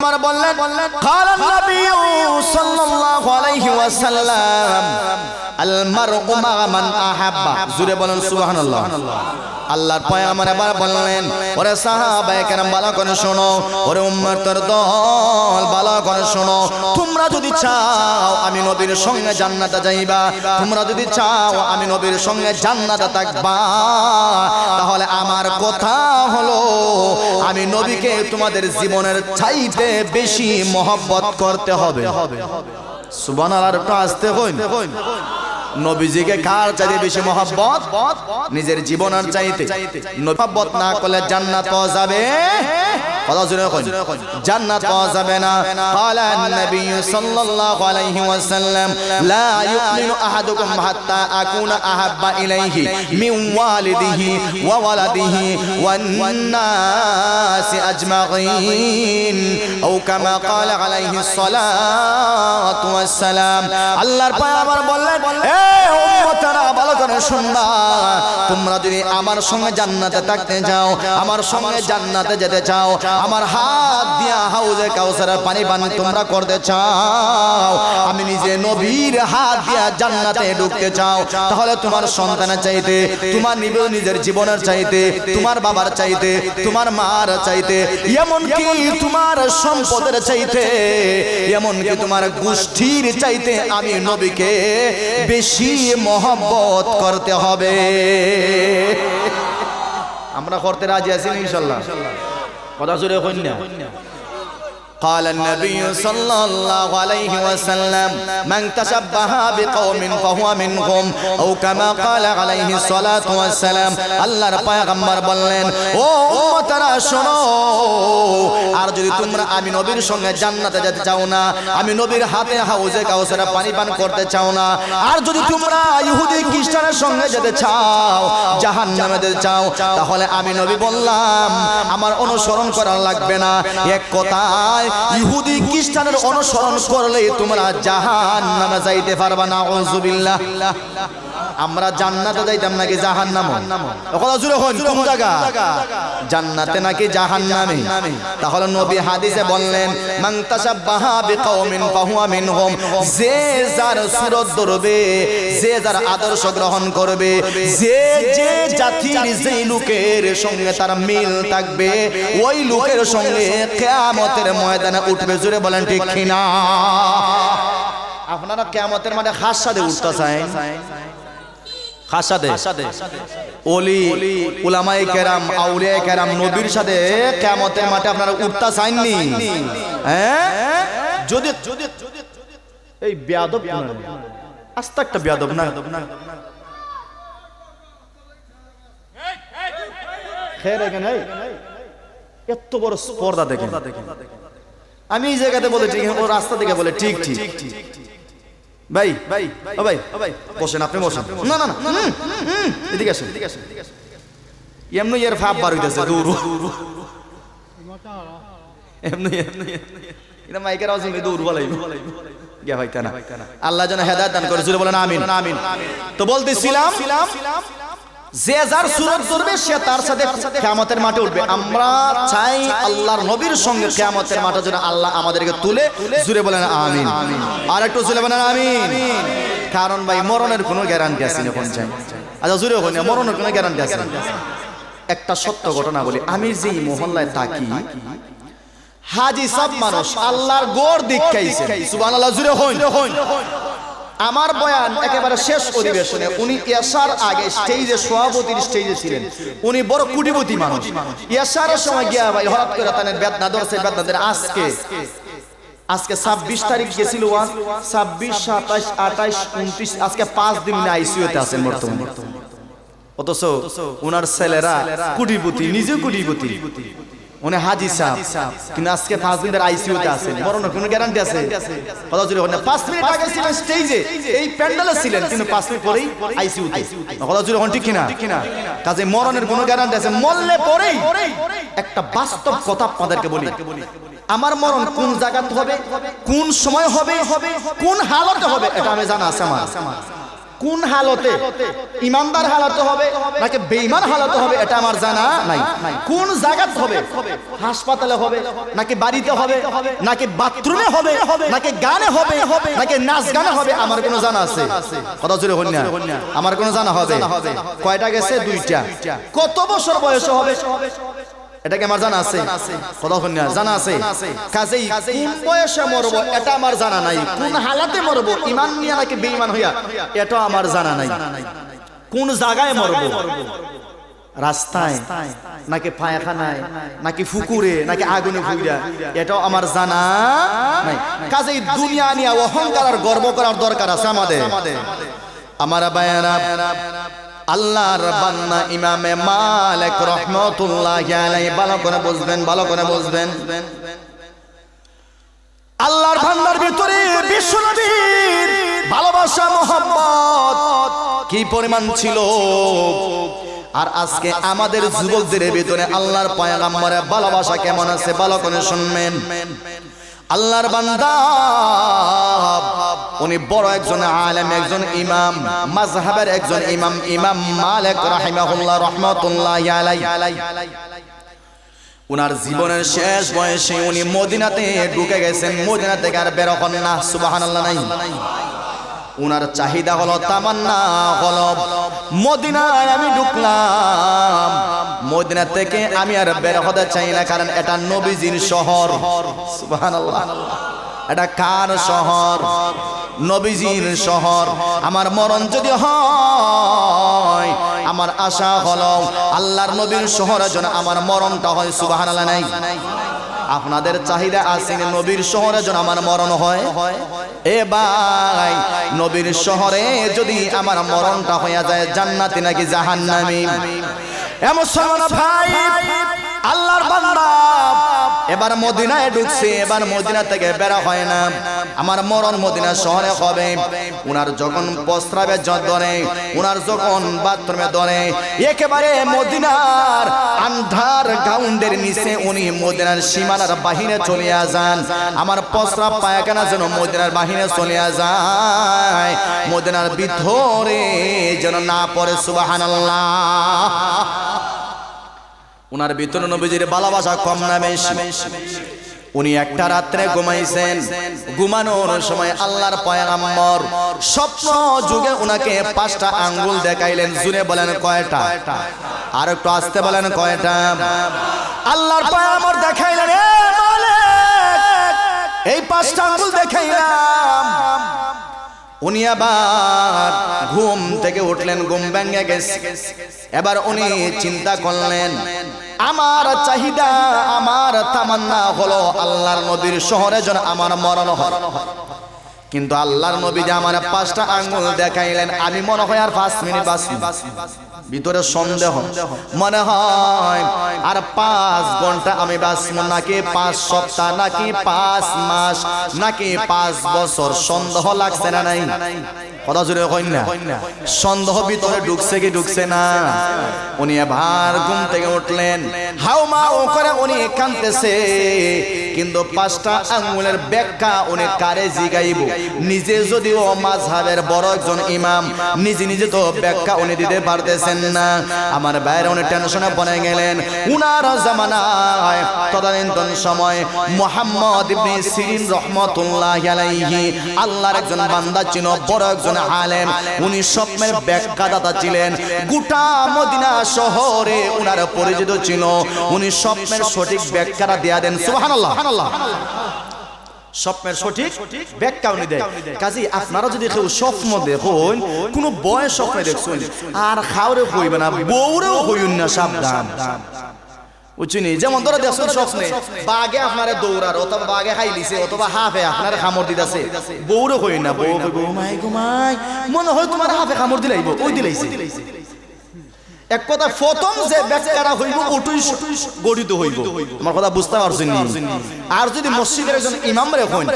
আমার বললেন قال النبي صلى الله عليه وسلم المرء مع من احب জোরে বলেন সুবহানাল্লাহ। আল্লাহর পয়গম্বর এবার বললেন, ওরে সাহাবায়ে কেরাম ভালো করে শোনো, ওরে উম্মতের দল ভালো করে শোনো, তোমরা যদি চাও আমি নবীর সঙ্গে জান্নাতে যাইবা, তোমরা যদি চাও আমি নবীর সঙ্গে জান্নাতে থাকবা, তাহলে আমার কথা হলো আমি নবীকে তোমাদের জীবনের চাইতে বেশি মহব্বত করতে হবে। সুবহানাল্লাহ। একটু আস্তে কইন। নবীজিকে কার চাইতে বেশি মহব্বত? নিজের জীবনের চাইতে। মহব্বত না করলে জান্নাত পাওয়া যাবে? কথা জোরে কইন, জান্নাত পাওয়া যাবে না। قال النبي صلى الله عليه وسلم لا يؤمن احدكم حتى اكون احب اليه من والده وولده والناس اجمعين او كما قال عليه الصلاه والسلام। আল্লাহর পয়গম্বর বললেন, এ উম্মতেরা ভালো করে শুনবা, তোমরা যদি আমার সঙ্গে জান্নাতে থাকতে যাও, আমার সঙ্গে জান্নাতে যেতে চাও, আমার হাত দিয়া হাউজে কাউসারের পানি পান তোমরা করতে চাও, আমি নিজে নবীর হাত দিয়া জান্নাতে ঢুকতে চাও, তাহলে তোমার সন্তানের চাইতে, তোমার নিজের জীবনের চাইতে, তোমার বাবার চাইতে, তোমার মার চাইতে, এমনকি তোমার সম্পদের চাইতে, এমনকি তোমার গোষ্ঠীর চাইতে আমি নবীকে বেশি মহব্বত করতে হবে। আমরা করতে রাজি আছি ইনশাআল্লাহ? কথা জোরে কইন না। قال النبي صلى الله عليه وسلم من تشبه بقوم فهو منهم او كما قال عليه الصلاه والسلام। আল্লাহর পয়গম্বর বললেন, ও উম্মতরা শোনো, আর যদি তোমরা আমি নবীর সঙ্গে জান্নাতে যেতে চাও না, আমি নবীর হাতে হাউজে কাউসারে পানি পান করতে চাও না, আর যদি তোমরা ইহুদি খ্রিস্টানের সঙ্গে যেতে চাও, জাহান্নামে যেতে চাও, তাহলে আমি নবী বললাম আমার অনুসরণ করা লাগবে না। এক কথায় ইহুদি খ্রিস্টানের অনুসরণ করলে তোমরা জাহান্নামে যাইতে পারবা না। আউযুবিল্লাহ। আমরা জান্নাতে যাইতাম নাকি জাহান্নামে? কথা জোরে কইন, কোন জায়গা? জান্নাতে নাকি জাহান্নামে? তাহলে নবী হাদিসে বললেন, মান তাশাব্বাহা বিকাওমিন ফাহুয়া মিনহুম। যে যার সুরত ধরবে, যে যার আদর্শ গ্রহণ করবে, যে যে জাতির যেই লোকের সঙ্গে তার মিল থাকবে, ওই লোকের সঙ্গে কিয়ামতের ময়দানে উঠবে। জোরে বলেন ঠিক কিনা? আপনারা কিয়ামতের মাঠে খাস সাথে উঠতে চান? খাসাদে ওলি উলামায়ে কেরাম আউলিয়ায়ে কেরাম নবীর সাথে কিয়ামতের মাঠে আপনারা উঠতে চাননি? হ্যাঁ, যদি এই বেয়াদব আস্তে একটা বেয়াদব না, খেয়ে দেখেন এত বড় স্পর্ধা দেখেন। আমি এই জায়গাতে বলে ঠিক, ও রাস্তা থেকে বলে ঠিক ঠিক ভাই ভাই ও ভাই বসেন, আপনি বসেন। না না না, এদিকে আসেন। এমনি এর ভাব বার হইতেছে দূর, এমনি এটা মাইকের আওয়াজ এমনি দূর বলাই গিয়া ভাইতা না। আল্লাহ যেন হেদায়েত দান করে। জোরে বলেন আমিন। তো বলতেছিলাম, যে যার সুরত ধরবে সে তার সাথে কিয়ামতের মাঠে উঠবে। আমরা চাই আল্লাহর নবীর সঙ্গে কিয়ামতের মাঠে যেন আল্লাহ আমাদেরকে তুলে। জোরে বলেন আমিন। আর একটু জোরে বলেন আমিন। কারণ ভাই মরণের কোনো গ্যারান্টি আছে না? কোন চাই? আচ্ছা জোরে বলেন, মরণের কোনো গ্যারান্টি আছে? একটা সত্য ঘটনা বলি, আমি যেই মহল্লায় থাকি, হাজি সব মানুষ আল্লাহর গোর দীক্ষাইছে। সুবহানাল্লাহ। জোরে হইন। আমার বয়ান একেবারে শেষ অধিবেশনে উনি এশার আগে স্টেজে সভাপতির স্টেজে ছিলেন। উনি বড় কোটিপতি মানুষ। এশারের সময় গিয়া ভাই হঠাৎ করে তাদের বেদনা ধরছে। বেদনাদের আজকে 26 তারিখ গেছিল, 26, 27, 28, 29, আজকে 5 দিন আইসিইউতে আছেন বর্তমানে। অথচ ওনার ছেলেরা কোটিপতি, নিজে কোটিপতি, উনি হাজি সাহেব, কিন্তু আজকে 5 দিন ধরে আইসিইউতে আছেন। মরণের কোনো গ্যারান্টি আছে? কথা জোরে বলেন। 5 মিনিট আগে ছিলেন স্টেজে, এই প্যান্ডেলে ছিলেন, কিন্তু 5 মিনিট পরেই আইসিইউতে। কথা জোরে বলেন ঠিক কিনা? কাজে মরণের কোনো গ্যারান্টি আছে? মরলে পরেই একটা বাস্তব কথা আপনাদেরকে বলি, আমার মরণ কোন জায়গাতে হবে, কোন সময় হবে, কোন হালতে হবে, এটা আমি জানা আছে আমার। কোন হালতে, ইমানদার হালতে হবে নাকি বেঈমান হালতে হবে এটা আমার জানা নাই। কোন জায়গাতে হবে, হাসপাতালে হবে নাকি বাড়িতে হবে নাকি বাথরুমে হবে নাকি গানে হবে নাকি নাচ গানে হবে আমার কোনো জানা আছে? কথা জোরে হল না, আমার কোনো জানা হবে? কয়টা গেছে? 2টা। কত বছর বয়স হবে এটা কি আমার জানা আছে? কথা হল না, জানা আছে? কাজেই কোন বয়সে মরবো এটা আমার জানা নাই। কোন হালাতে মরবো, ইমান নিয়ে নাকি বেঈমান হইয়া, এটা আমার জানা নাই। কোন জায়গায় মরবো, রাস্তায় নাকি পায়খানায় নাকি পুকুরে নাকি আগুনে পুইরা, এটাও আমার জানা নাই। কাজেই দুনিয়া নিয়ে অহংকার আর গর্ব করার দরকার আছে আমাদের। আমার বায়ানা, আল্লাহর বান্দা ইমামে মালিক রাহমাতুল্লাহি আলাইহি, ভালো করে বুঝবেন, ভালো করে বুঝবেন। আল্লাহর বান্দার ভিতরে বিশ্বনবীর ভালোবাসা মোহাম্মত কি পরিমাণ ছিল, আর আজকে আমাদের যুবকদের ভিতরে আল্লাহর পয়গম্বরের ভালোবাসা কেমন আছে, ভালো করে শুনবেন। আল্লাহর বান্দা উনি বড় একজন আলেম, একজন ইমাম, মাযহাবের একজন ইমাম, ইমাম মালিক রাহিমাহুল্লাহ রাহমাতুল্লাহি আলাইহি। উনার জীবনের শেষ বয়সে উনি মদিনাতে ঢুকে গেছেন, মদিনা থেকে আর বের হন না। সুবহানাল্লাহ নাই? উনার চাহিদা হলো, তামান্না হলো, মদিনায় আমি ঢুকলাম, মদিনা থেকে আমি আর বের হতে চাই না, কারণ এটা নবীজির শহর। সুবহানাল্লাহ। এটা কার শহর? নবীজির শহর। আমার মরণ যদি হয়, আমার আশা হলো আল্লাহর নবীর শহরে যেন আমার মরণটা হয়। সুবহানাল্লাহ নাই? আপনাদের চাহিদা আছে নবীর শহরে যেন আমার মরণ হয়? এ ভাই, নবীর শহরে যদি আমার মরণটা হইয়া যায়, জান্নাতি নাকি জাহান্নামী? এ মুসলমান ভাই, আল্লাহর বান্দা এবার মদিনায় ঢুকছে, এবার মদিনা থেকে বেরা হয় না। আমার মরণ মদিনা শহরে হবে। উনার যখন প্রস্রাবে ধরে, উনার যখন বাথরুমে ধরে, একেবারে মদিনার আন্ধার গ্রাউন্ডের নিচে উনি মদিনার সীমানার বাহিরে চলে যান। আমার প্রস্রাব পায়খানা যেন মদিনার বাহিরে চলে যায়, মদিনার ভিতরে যেন না পড়ে। সুবহানাল্লাহ। উনার ভিতরে নবীজির ভালোবাসা কম না বেশি? উনি একটা রাত্রে ঘুমাইছেন, ঘুমানোর সময় আল্লাহর পয়গম্বর স্বপ্ন যুগে উনাকে 5টা আঙ্গুল দেখাইলেন। জুড়ে বলেন কয়টা? আর একটু আস্তে বলেন কয়টা? আল্লাহর পয়গম্বর দেখাইলেন, এ মালিক, এই 5টা আঙ্গুল দেখাইলাম। উনি আবার ঘুম থেকে উঠলেন, ঘুম ভেঙে গেছে। এবার উনি চিন্তা করলেন, আমার চাহিদা, আমার তামান্না হলো আল্লাহর নবীর শহরে যেন আমার মরণ হয়। কিন্তু আল্লাহর নবী যে আমার 5টা আঙ্গুল দেখাইলেন, আমি মনে হয় আর 5 মিনিট বাঁচি। ভিতরে সন্দেহ, মনে হয় আর 5 ঘন্টা আমি বাঁচবো, নাকি 5 সপ্তাহ, নাকি 5 মাস, নাকি 5 বছর। সন্দেহ লাগছে না নাই? কথা জুড়ে কই না? সন্দেহ ভিতরে ঢুকছে কি ঢুকছে না? উনি এবার ঘুম থেকে উঠলেন, হাউমাউ করে উনি কাঁদতেছে। কিন্তু 5টা আঙ্গুলের ব্যাখ্যা উনি কারে জিগাইব? নিজে যদিও মাযহাবের বড় একজন ইমাম, নিজে নিজে তো ব্যাখ্যা উনি দিতে পারতেছেন না। আমার বাইরে উনি টেনশনে পড়ে গেলেন। উনার জামানায় তদানীন্তন সময় মুহাম্মদ ইবনে সিরিন রাহমাতুল্লাহি আলাইহি আল্লাহর একজন বান্দা ছিল, বড় একজন আলেম। উনি স্বপ্নের ব্যাখ্যাদাতা ছিলেন। গোটা মদিনা শহরে উনার পরিচিত ছিল। উনি স্বপ্নের সঠিক ব্যাখ্যাটা দেয়া দেন। সুবহানাল্লাহ। স্বপ্নের সঠিক ব্যাখ্যা উনি দেয়। কাজী আপনারা যদি কেউ স্বপ্ন দেখুন, কোন বয়স স্বপ্নে দেখছেন, আর খাওরে হইবে না, বউরেও হইন না, সাবধান। বুঝছিনি? যেমন ধরে দেখছেন স্বপ্নে বাঘে আপনারে দৌড়ার, অথবা বাঘে খাইলিছে, অথবা হাফে আপনারে কামড় দিতেছে, বউরে হইন না। বউ কইব, ঘুমাই ঘুমাই, মনে হয় তোমার হাফে কামড় দিলাইব, ওই দিলাইছে। এক কথা, প্রথম যে ব্যাখ্যাটা হইব ওটুই গঠিত হইব। তোমার কথা বুঝতে পারছেন? আর যদি মসজিদের একজন ইমাম রে হইন,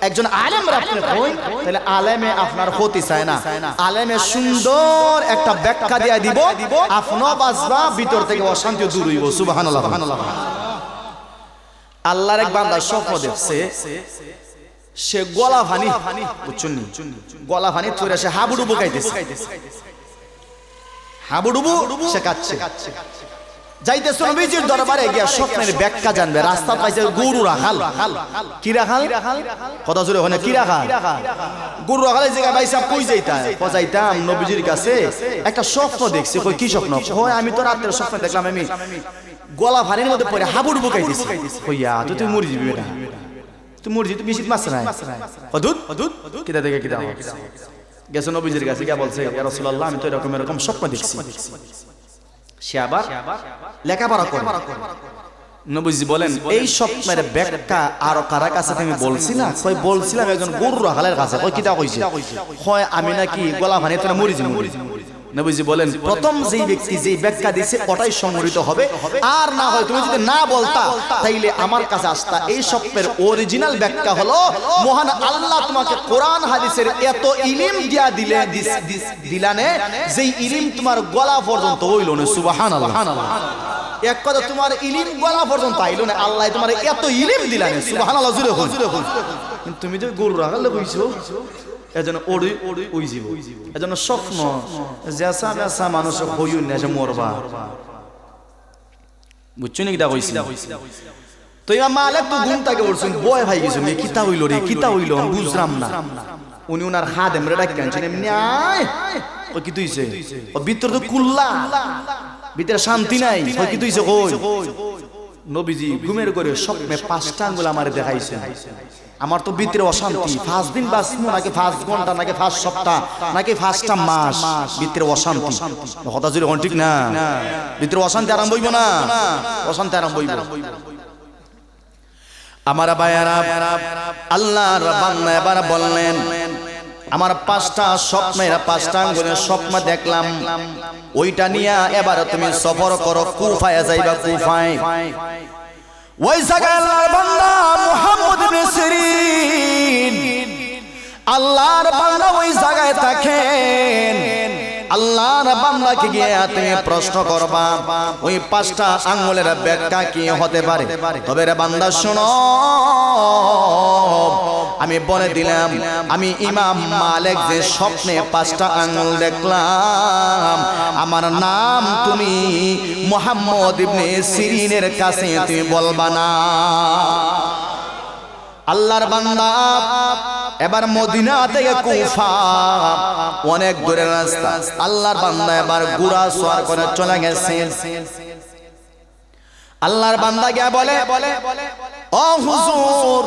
একজন আলেম রে আপনি হইন, তাহলে আলেমে আপনার ক্ষতি চায় না। আলেমে সুন্দর একটা ব্যাখ্যা দিয়া দিব, আপনিও বাঁচবা, ভিতর থেকে অশান্তি দূর হইব। সুবহানাল্লাহ। আল্লাহর এক বান্দা স্বপ্ন দেখছে, সে গলা ভানি বুঝছেন নি, গলা ভানি চলে সে হাবুডুবু খাইতেছে, হাবুডুবু সে খাচ্ছে। যাইতেছে নবীজির দরবারে গিয়া স্বপ্নের ব্যাখ্যা জানবে। রাস্তা পাইছে গরু রাখাল, কি রাখাল, কথা জোরে হয় না, কি রাখাল, গরু রাখালের জায়গায় ভাই সাহেব কই যাইতাম নবীজির কাছে, একটা স্বপ্ন দেখছি। কই কি স্বপ্ন? হয় আমি তো রাতের স্বপ্ন দেখলাম আমি গলা ভানির মধ্যে পড়ে হাবুডুবু খাইতেছি। কইয়া তুই মরে যাবি বেটা, তুই মরে যাবি, তুই বিশিত মাছ নাই অদ্ভুত অদ্ভুত কিতা দেখে কিতা গেছে নবীজির কাছে গিয়া বলছে, ইয়া রাসূলুল্লাহ আমি তো এরকম এরকম স্বপ্ন দেখছি। সে আবার লেখাপড়া করে। নবীজি বলেন এই স্বপ্নের ব্যাখ্যা আর কারা কাছে তুমি বলছিলা? কই বলছিলাম একজন গরু রাখালের কাছে। কই কিতা কইছে? হয় আমি নাকি গলা ভানি তোরা মরে যাবি। নবীজি বলেন প্রথম যেই ব্যক্তি যেই ব্যাখ্যা দিয়েছে ওটাই সংগঠিত হবে, আর না হয় তুমি যদি না বলতা তাইলে আমার কাছে আসতা। এই স্বপ্নের অরিজিনাল ব্যাখ্যা হলো মহান আল্লাহ তোমাকে কোরআন হাদিসের এত ইলম দিয়া দিলানে যেই ইলম তোমার গলা পর্যন্ত হইল না। সুবহানাল্লাহ। এক কথা তোমার ইলম গলা পর্যন্ত আইলো না, আল্লাহ তোমার এত ইলম দিলানে। সুবহানাল্লাহ জুরে হল। কিন্তু তুমি যে গরু রাখালে কইছো এজন্য ওড়ি ওড়ি ওই জীব, এজন্য স্বপ্ন জেসা মেসা মানুষ হইউন না, মরবা। বুঝছো নাকি? কইছি তো ইমাম মালিক তো ঘুম থেকে উঠছেন, বয় ভাই গেছেন, কিতা হইল রে, কিতা হইল বুঝলাম না। উনি ওনার খাদেম রে ডাক কেনছেন, এমনি আয় ও কি তুইছে, ও ভিতর তো কুল্লা, ভিতরে শান্তি নাই। ও কি তুইছে? কই নবীজি ঘুমের করে স্বপ্নে 5টা আঙ্গুল আমারে দেখাইছেন। আমার তো ভিতরে অশান্তি, 5 দিন বাঁচবো নাকি 5 ঘন্টা নাকি 5 সপ্তাহ নাকি 5টা মাস, ভিতরে অশান্তি। কথা যদি হন ঠিক না, ভিতরে অশান্তি আরম্ভ হইব না, অশান্তি আরম্ভ হইব। আমার ভাইয়ারা আল্লাহর বান্দা এবার বললেন আমার 5টা স্বপ্নের 5টা আঙ্গুলের স্বপ্ন দেখলাম, ওইটা নিয়ে এবার তুমি সফর করো, কুফায় যাইবা। কুফায় ওই জায়গায় আল্লাহর বান্দা মুহাম্মদ ইবনে সিরিন, আল্লাহর বান্দা ওই জায়গায় থাকেন। আল্লাহর বান্দাকে গিয়ে তুমি প্রশ্ন করবা ওই 5টা আঙ্গুলের ব্যাখ্যা কি হতে পারে। তবে রে বান্দা শোনো, আমি বলে দিলাম আমি ইমাম মালিক যে স্বপ্নে 5টা আঙ্গুল দেখলাম, আমার নাম তুমি মুহাম্মদ ইবনে সিরিনের কাছে তুমি বলবা না। আল্লাহর বান্দা এবার মদিনা থেকে কুফা অনেক দূরের রাস্তা, আল্লাহর বান্দা এবার ঘোড়া সওয়ার করে চলে গেছে। আল্লাহর বান্দা গিয়ে বলে, ও হুজুর,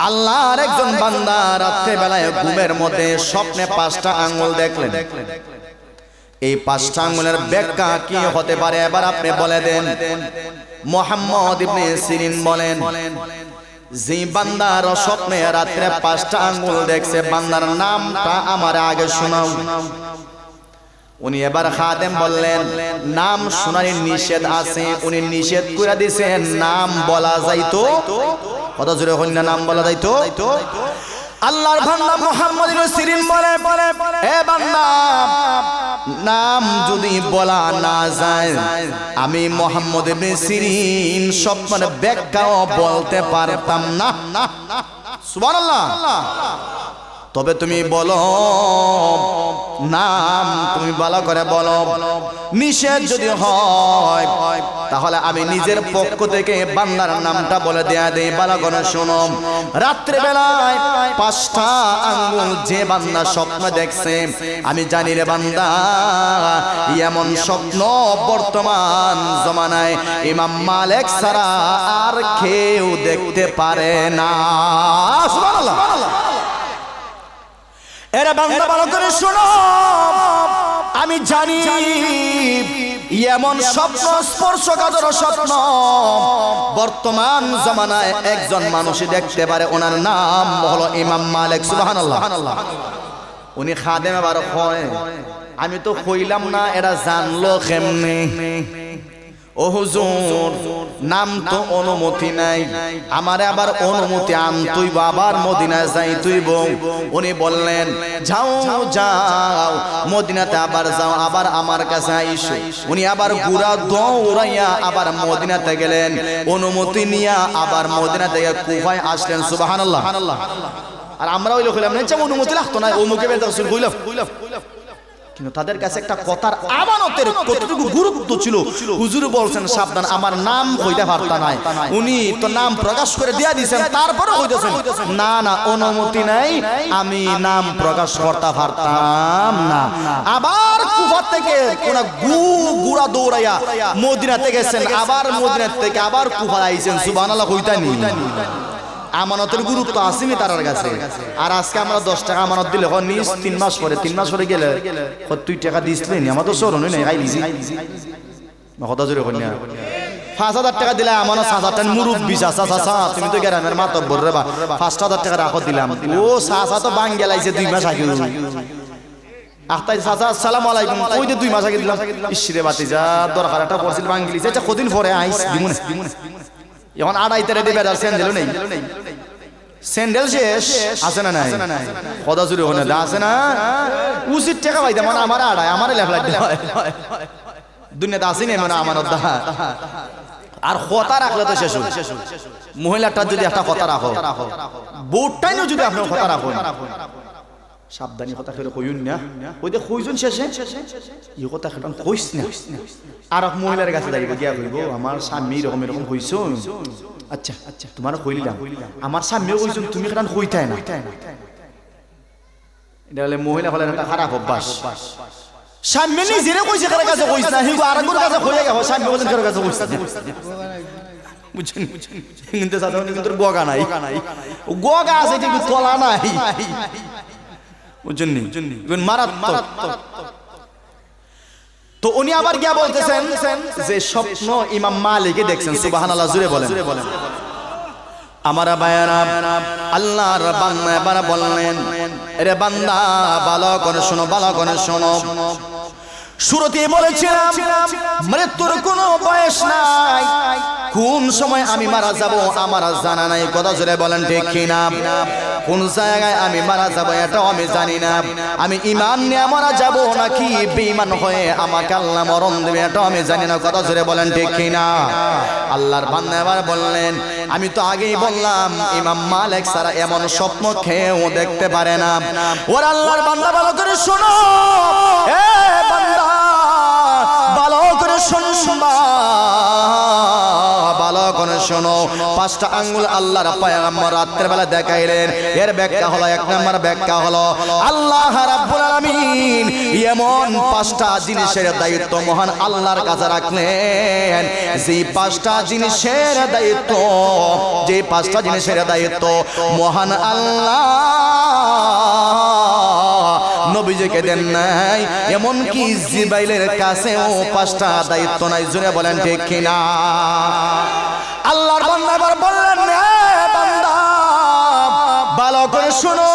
আল্লাহর একজন বান্দা রাত্রে বেলায় ঘুমের মধ্যে স্বপ্নে 5টা আঙ্গুল দেখলেন, এই 5টা আঙ্গুলের ব্যাখ্যা কি হতে পারে এবার আপনি বলে দেন। মুহাম্মদ ইবনে সিরিন বলেন, যে বান্দার স্বপ্নে রাত্রে 5টা আঙ্গুল দেখছে বান্দার নামটা আমার আগে শোনাও। উনি এবার খাদেম বললেন নাম শোনার নিষেধ আছে, উনি নিষেধ করে দিয়েছেন নাম বলা যাইতো। কত জোরে হল না, নাম বলা যাইতো। আল্লাহর বান্দা মুহাম্মদ ইবনে সিরিন বলে, এ বান্দা নাম যদি বলা না যায় আমি মুহাম্মদ ইবনে সিরিন স্বপ্নের ব্যাখ্যাও বলতে পারতাম না। সুবহানাল্লাহ। তবে তুমি বলো নাম, তুমি ভালো করে বলো। নিষেধ যদি হয় তাহলে আমি নিজের পক্ষ থেকে বান্দার নামটা বলে দেয়া দেই। ভালো করে শোনো, রাত্রে বেলায় 5টা আঙ্গুল যে বান্দা স্বপ্ন দেখছে, আমি জানি রে বান্দা এমন স্বপ্ন বর্তমান জমানায় ইমাম মালিক ছাড়া আর কেউ দেখতে পারে না। সুবহানাল্লাহ। এরা বান্দা ভালো করে শোনো, আমি জানি এমন স্বপ্ন স্পর্শকাতর স্বপ্ন বর্তমান জমানায় একজন মানুষই দেখতে পারে, ওনার নাম হলো ইমাম মালিক। সুবহানাল্লাহ। উনি খাদেম আবার হয়, আমি তো কইলাম না, এরা জানলো কেমনে? ও হুজুর নাম তো অনুমতি নাই, আমারে আবার অনুমতি আনতুই আবার মদিনায় যাই তুইব। উনি বললেন যাও যাও মদিনাতে আবার যাও, আবার আমার কাছে আইসো। উনি আবার ঘোড়া দৌড়াইয়া আবার মদিনাতে গেলেন, অনুমতি নিয়া আবার মদিনা থেকে কুফায় আসলেন। সুবহানাল্লাহ। আর আমরা ওই লোক হইলাম না, অনুমতি লাগতো না, অমুকে বেদা কইলাম। কিন্তু তাদের কাছে একটা কথার আমানতের কতটুকু গুরুত্ব ছিল। হুজুর বলছেন সাবধান, আমার নাম কইতে পারতা নাই, উনি তো নাম প্রকাশ করে দিয়া দিয়েছেন, তারপরে কইতেছেন না না অনুমতি নাই, আমি নাম প্রকাশ করতে পারতাম না। আবার কুফা থেকে কোন গুড়া দৌড়াইয়া মদিনাতে গেছেন, আবার মদিনা থেকে আবার কুফা আইছেন। সুবহানাল্লাহ কইতানি। আমানতের গুরুত্ব আসেনি তার কাছে। আর আজকে আমরা 10 টাকা আমানত দিলে নিজ 3 মাস পরে গেলে 2 টাকা দিসলেন, আমার তো স্মরণই নাই, আইলিছি কথা জোরে করি না। 5,000 টাকা দিলে আমার 5,000 টাকা মুরব্বি চাচা, তুমি তো গ্রামের মাতব্বর রে, 5,000 টাকা রাখো দিলাম। ও চাচা তো বাং গেলাইছে 2 মাস আগে। আখতাই চাচা আসসালামু আলাইকুম, ওই যে 2 মাস আগে দিলাম। ইসরে বাতিজা দরকার একটা পড়ছিল বাং গেলিছে, আচ্ছা কদিন পরে আইস দিমুনে। এখন 2.5 টাকা দিবে, আর স্যান্ডেলও নেই। স্যান্ডেল শেষ আছে না নাই? কথা জুড়ে হনে আছে না? উচিত টাকা পাইতে মানে আমার আড়াই, আমার লেফলা দুনিয়াতে আসেনি মানে আমার আর কথা রাখলে তো শেষ। মহিলাটার যদি একটা কথা রাখো, বোর্ডটাই যদি আপনার কথা রাখো, সাবধানী কথা ফেরে কইুন না, ওই যে কইজন শেষে এই কথা খেলাম কইস না। আর মহিলার কাছে যাইব গিয়া কইব আমার স্বামী এরকম এরকম হইছ। আচ্ছা আচ্ছা তোমার কইলাম, আমার স্বামীও কইছ, তুমি কেন কইতাই না? এটা হলে মহিলা হলে একটা খারাপ অভ্যাস। স্বামী নিজেরে কইছে কার কাছে কইছ না, হিগো আরেকর কাছে কইয়া গেল, স্বামী বলেন কার কাছে কইছ না। বুঝছেন? কিন্তু সাধারণত কিন্তু গগা নাই, গগা আছে কিন্তু তলা নাই। তো উনি আবার গিয়া বলতেছেন যে স্বপ্ন ইমাম মালিক দেখছেন। সুবহানাল্লাহ জুড়ে বলেন। আমার বায়ারা আল্লাহর বান্দা এবার বললেন, আরে বান্দা ভালো করে শোনো, ভালো করে শোনো। শুরুতে বলেছিলাম মৃত্যুর কোনো বয়স নাই, কোন সময় আমি মারা যাব আমার জানা নাই। কথা জোরে বলেন ঠিক কিনা? কোন জায়গায় আমি মারা যাব এটাও আমি জানি না। আমি ঈমান নিয়ে মারা যাব নাকি বেঈমান হয়ে আমাকে আল্লাহ মরণ দেবে এটাও আমি জানি না। কথা জোরে বলেন ঠিক কিনা? আল্লাহর বান্দা এবার বললেন, আমি তো আগেই বললাম ইমাম মালিক সারা এমন স্বপ্ন কেউ দেখতে পারে না। ওর আল্লাহর বান্দা ভালো করে শোনো, এ বান্দা ভালো করে শুনবা, ভালো করে শোনো। 5টা আঙ্গুল আল্লাহর পয়গম্বর রাতের বেলা দেখাইলেন। এর ব্যাখ্যা হলো, 1 নম্বর ব্যাখ্যা হলো আল্লাহ রাব্বুল আলামিন এমন 5টা জিনিসের দায়িত্ব মহান আল্লাহর কাছে রাখলেন, যে 5টা জিনিসের দায়িত্ব, যে 5টা জিনিসের দায়িত্ব মহান আল্লাহ নবীজিকে দেন নাই। এমন কি জিবরাইলের কাছেও 5টা দায়িত্ব নাই। জোরে বলেন ঠিক কিনা? আল্লাহর বান্দা এবার বললেন, হে বান্দা ভালো করে শোনো,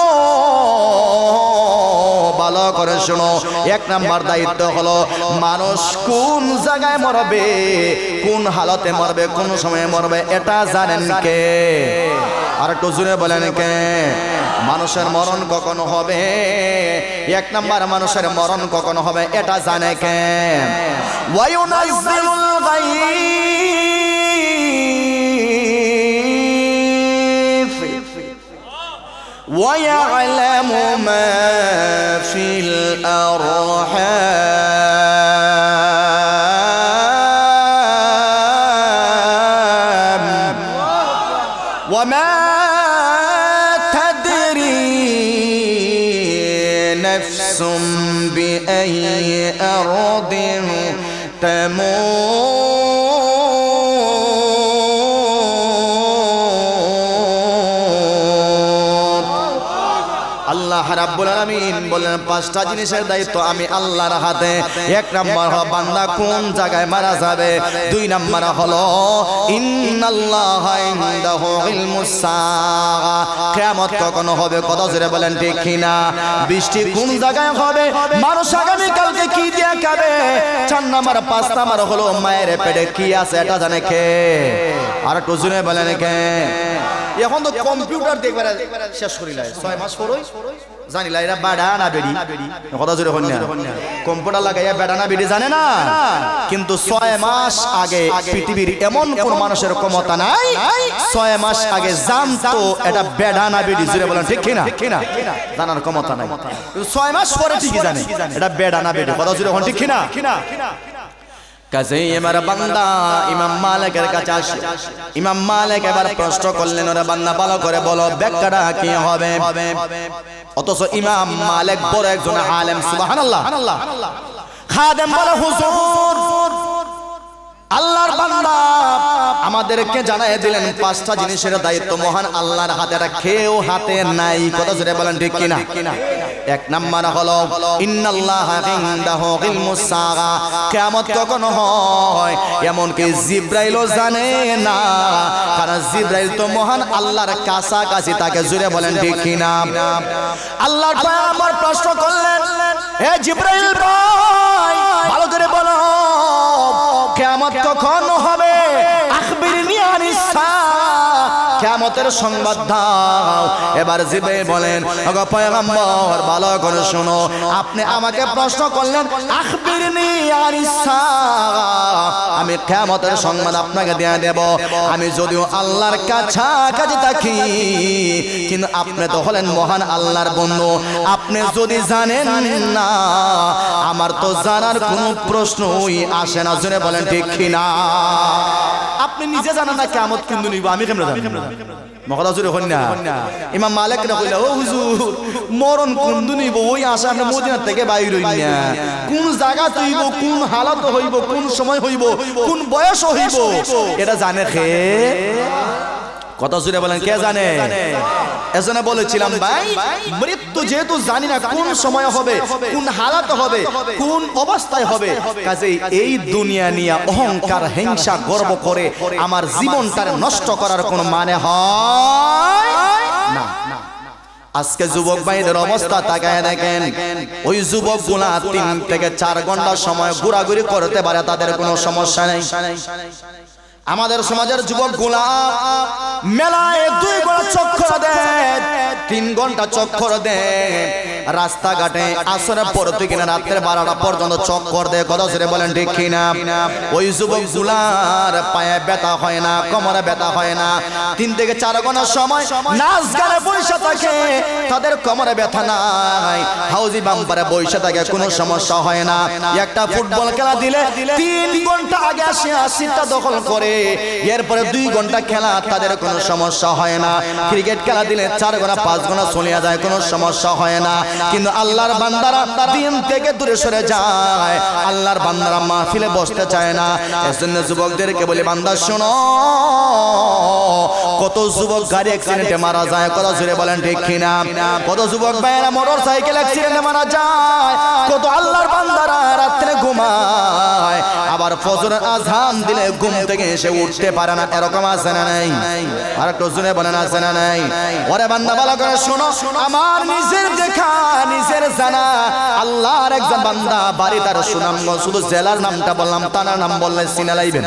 ভালো করে শোনো। 1 নম্বর দায়িত্ব হলো মানুষ কোন জায়গায় মরবে, কোন হালতে মরবে, কোন সময়ে মরবে এটা জানেন কে? আর একটু জোরে বলেন কে? মানুষের মরণ কখন হবে, 1 নম্বর মানুষের মরণ কখন হবে এটা জানে কে? ওয়ায়ুনাজ্জিলুল গায়ব ওয়ায়ালামু মা ফিল আরহাম ওয়া মা بأي أرض تموت। আল্লাহ রাব্বুল আলামিন বলেন পাঁচটা জিনিসের দায়িত্ব আমি আল্লাহর হাতে। এক নাম্বার হলো বান্দা কোন জায়গায় মারা যাবে, দুই নাম্বার হলো ইন্নাল্লাহা ইনদাহু ইলমুস সাআ, কিয়ামত কখন হবে, কত জোরে বলেন ঠিক কিনা, বৃষ্টি কোন জায়গায় হবে, মানুষ আগামী কালকে কি দিয়ে খাবে, চার নাম্বার পাঁচ নাম্বার হলো মায়ের পেটে কি আছে এটা জানে কে, আর একটু জোরে বলেন কে। এখন তো কম্পিউটার দেখবার শেষ করিলাই 6 মাস পরই জানিলা এরা বাড়া না বেড়ি, কথা জোরে হন না, কম্পিউটার লাগাইয়া বেড়া না বেড়ি জানে না, কিন্তু 6 মাস আগে পৃথিবীর এমন কোন মানুষের ক্ষমতা নাই 6 মাস আগে জানতো এটা বেড়া না বেড়ি, জোরে বলেন ঠিক কিনা, জানার ক্ষমতা নাই, 6 মাস পরে ঠিকই জানে এটা বেড়া না বেড়ি, কথা জোরে হন ঠিক কিনা। কাজেই এবার বান্দা ইমাম মালিকের কাছে আসে, ইমাম মালিক এবার প্রশ্ন করলেন, ওরে বান্দা ভালো করে বলো ব্যাখ্যাটা কি হবে, অথচ ইমাম মালিক বড় একজন আলেম, সুবহানাল্লাহ। খাদেম বলে হুজুর আল্লাহর বান্দা আমাদেরকে জানাই দিলেন পাঁচটা জিনিসের দায়িত্ব মহান আল্লাহর হাতে, কেউ হাতে নাই, কথা জোরে বলেন ঠিক কিনা। এক নাম্বার হলো ইন্নাল্লাহা ইনদাহু ইলমুস সাআ, কিয়ামত কখন হয় এমনকি জিবরাইলও জানে না, কারণ জিবরাইল তো মহান আল্লাহর কাছাকাছি তাকে, জোরে বলেন ঠিক কিনা। আল্লাহর পয়গম্বর প্রশ্ন করলেন, হে জিবরাইল ভাই ভালো করে বলো কিয়ামত কখন হবে, আখবিরনি আনিস সাআ, কিয়ামতের সংবাদ দাও। এবার জিবরাইল বলেন, ওগো পয়গম্বর ভালো করে শুনো, আপনি আমাকে প্রশ্ন করলেন আখবিরনি আনিস সাআ, আমি কিয়ামতের সংবাদ আপনাকে দিয়ে দেব, আমি যদিও আল্লাহর কাছাকাছি থাকি কিন্তু আপনি তো হলেন মহান আল্লাহর বন্ধু, আপনি যদি জানেন না আমার তো জানার কোনো প্রশ্নই আসে না, জোরে বলেন ঠিক কিনা। আপনি নিজে জানেন না কিয়ামত কোন দিন হইব, আমি কেমনে জানি, মহলা জোরে হন না। ইমাম মালিক না কইলা, ও হুজুর মরণ কোন দিন হইব ওই আশা আপনি মদিনা থেকে বাইর হই না, কোন জায়গা হইব, কোন হালত হইব, কোন সময় হইব, কোন বয়স হইব এটা জানে কে, কথা জোরে বলেন কে জানে। এজন্য বলেছিলাম ভাই মৃত্যু যেহেতু জানি না কোন সময় হবে, কোন হালাত হবে, কোন অবস্থায় হবে, কাজেই এই দুনিয়া নিয়ে অহংকার হিংসা গর্ব করে আমার জীবনটা নষ্ট করার কোনো মানে হয় না। আজকে যুবক ভাইদের অবস্থা তাকায় দেখেন, ওই যুবকগুলা 3 থেকে 4 ঘন্টা সময় ঘোরাঘুরি করতে পারে, তাদের কোনো সমস্যা নেই। আমাদের সমাজের যুবকগুলা মেলায় 2 ঘন্টা চক্কর দেয়, 3 ঘন্টা চক্কর দেয়, রাস্তাঘাটে আসরের পর থেকে রাত্রে 12টা পর্যন্ত চক্কর দেয়, কথা জোরে বলেন ঠিক কিনা। ওই যুবকগুলার পায়ে ব্যথা হয় না, কোমরে ব্যথা হয় না, 3 থেকে 4 ঘন্টা সময় নাচ গানে বসে থাকে, তাদের কোমরে ব্যথা নাই, হাউজি বাম্পারে বসে থাকে, কোনো সমস্যা হয় না। একটা ফুটবল খেলা দিলে 3 ঘন্টা আগে আসে সিটটা দখল করে, এরপরে 2 ঘন্টা খেলা তাদের কোনো সমস্যা হয় না। ক্রিকেট খেলা দিলে 4 ঘন্টা 5 ঘন্টা চলে যায়, কোনো সমস্যা হয় না। কিন্তু আল্লাহর বান্দারা দিন থেকে দূরে সরে যায়, আল্লাহর বান্দারা মাহফিলে বসতে চায় না। এজন্য যুবকদেরকে বলি বান্দা শোনো, কত যুবক গাড়ি অ্যাক্সিডেন্টে মারা যায়, কত জোরে বলেন ঠিক কিনা। কত যুবক ভাইরা মোটরসাইকেল অ্যাক্সিডেন্টে মারা যায়, কত আল্লাহর বান্দারা রাত্রে ঘুমায়, আবার ফজরের আযান দিলে ঘুম থেকে এসে উঠতে পারে না, এরকম আছে না নাই? আর একটু জোরে বলেন আছে না নাই? ওরে বান্দা ভালো করে শোনো, আমার নিজের দেখা নিজের জানা আল্লাহর একজন বান্দা বাড়ি তার সুনামগঞ্জ, শুধু জেলার নামটা বললাম, তার নাম বললে চিনে লাইবেন।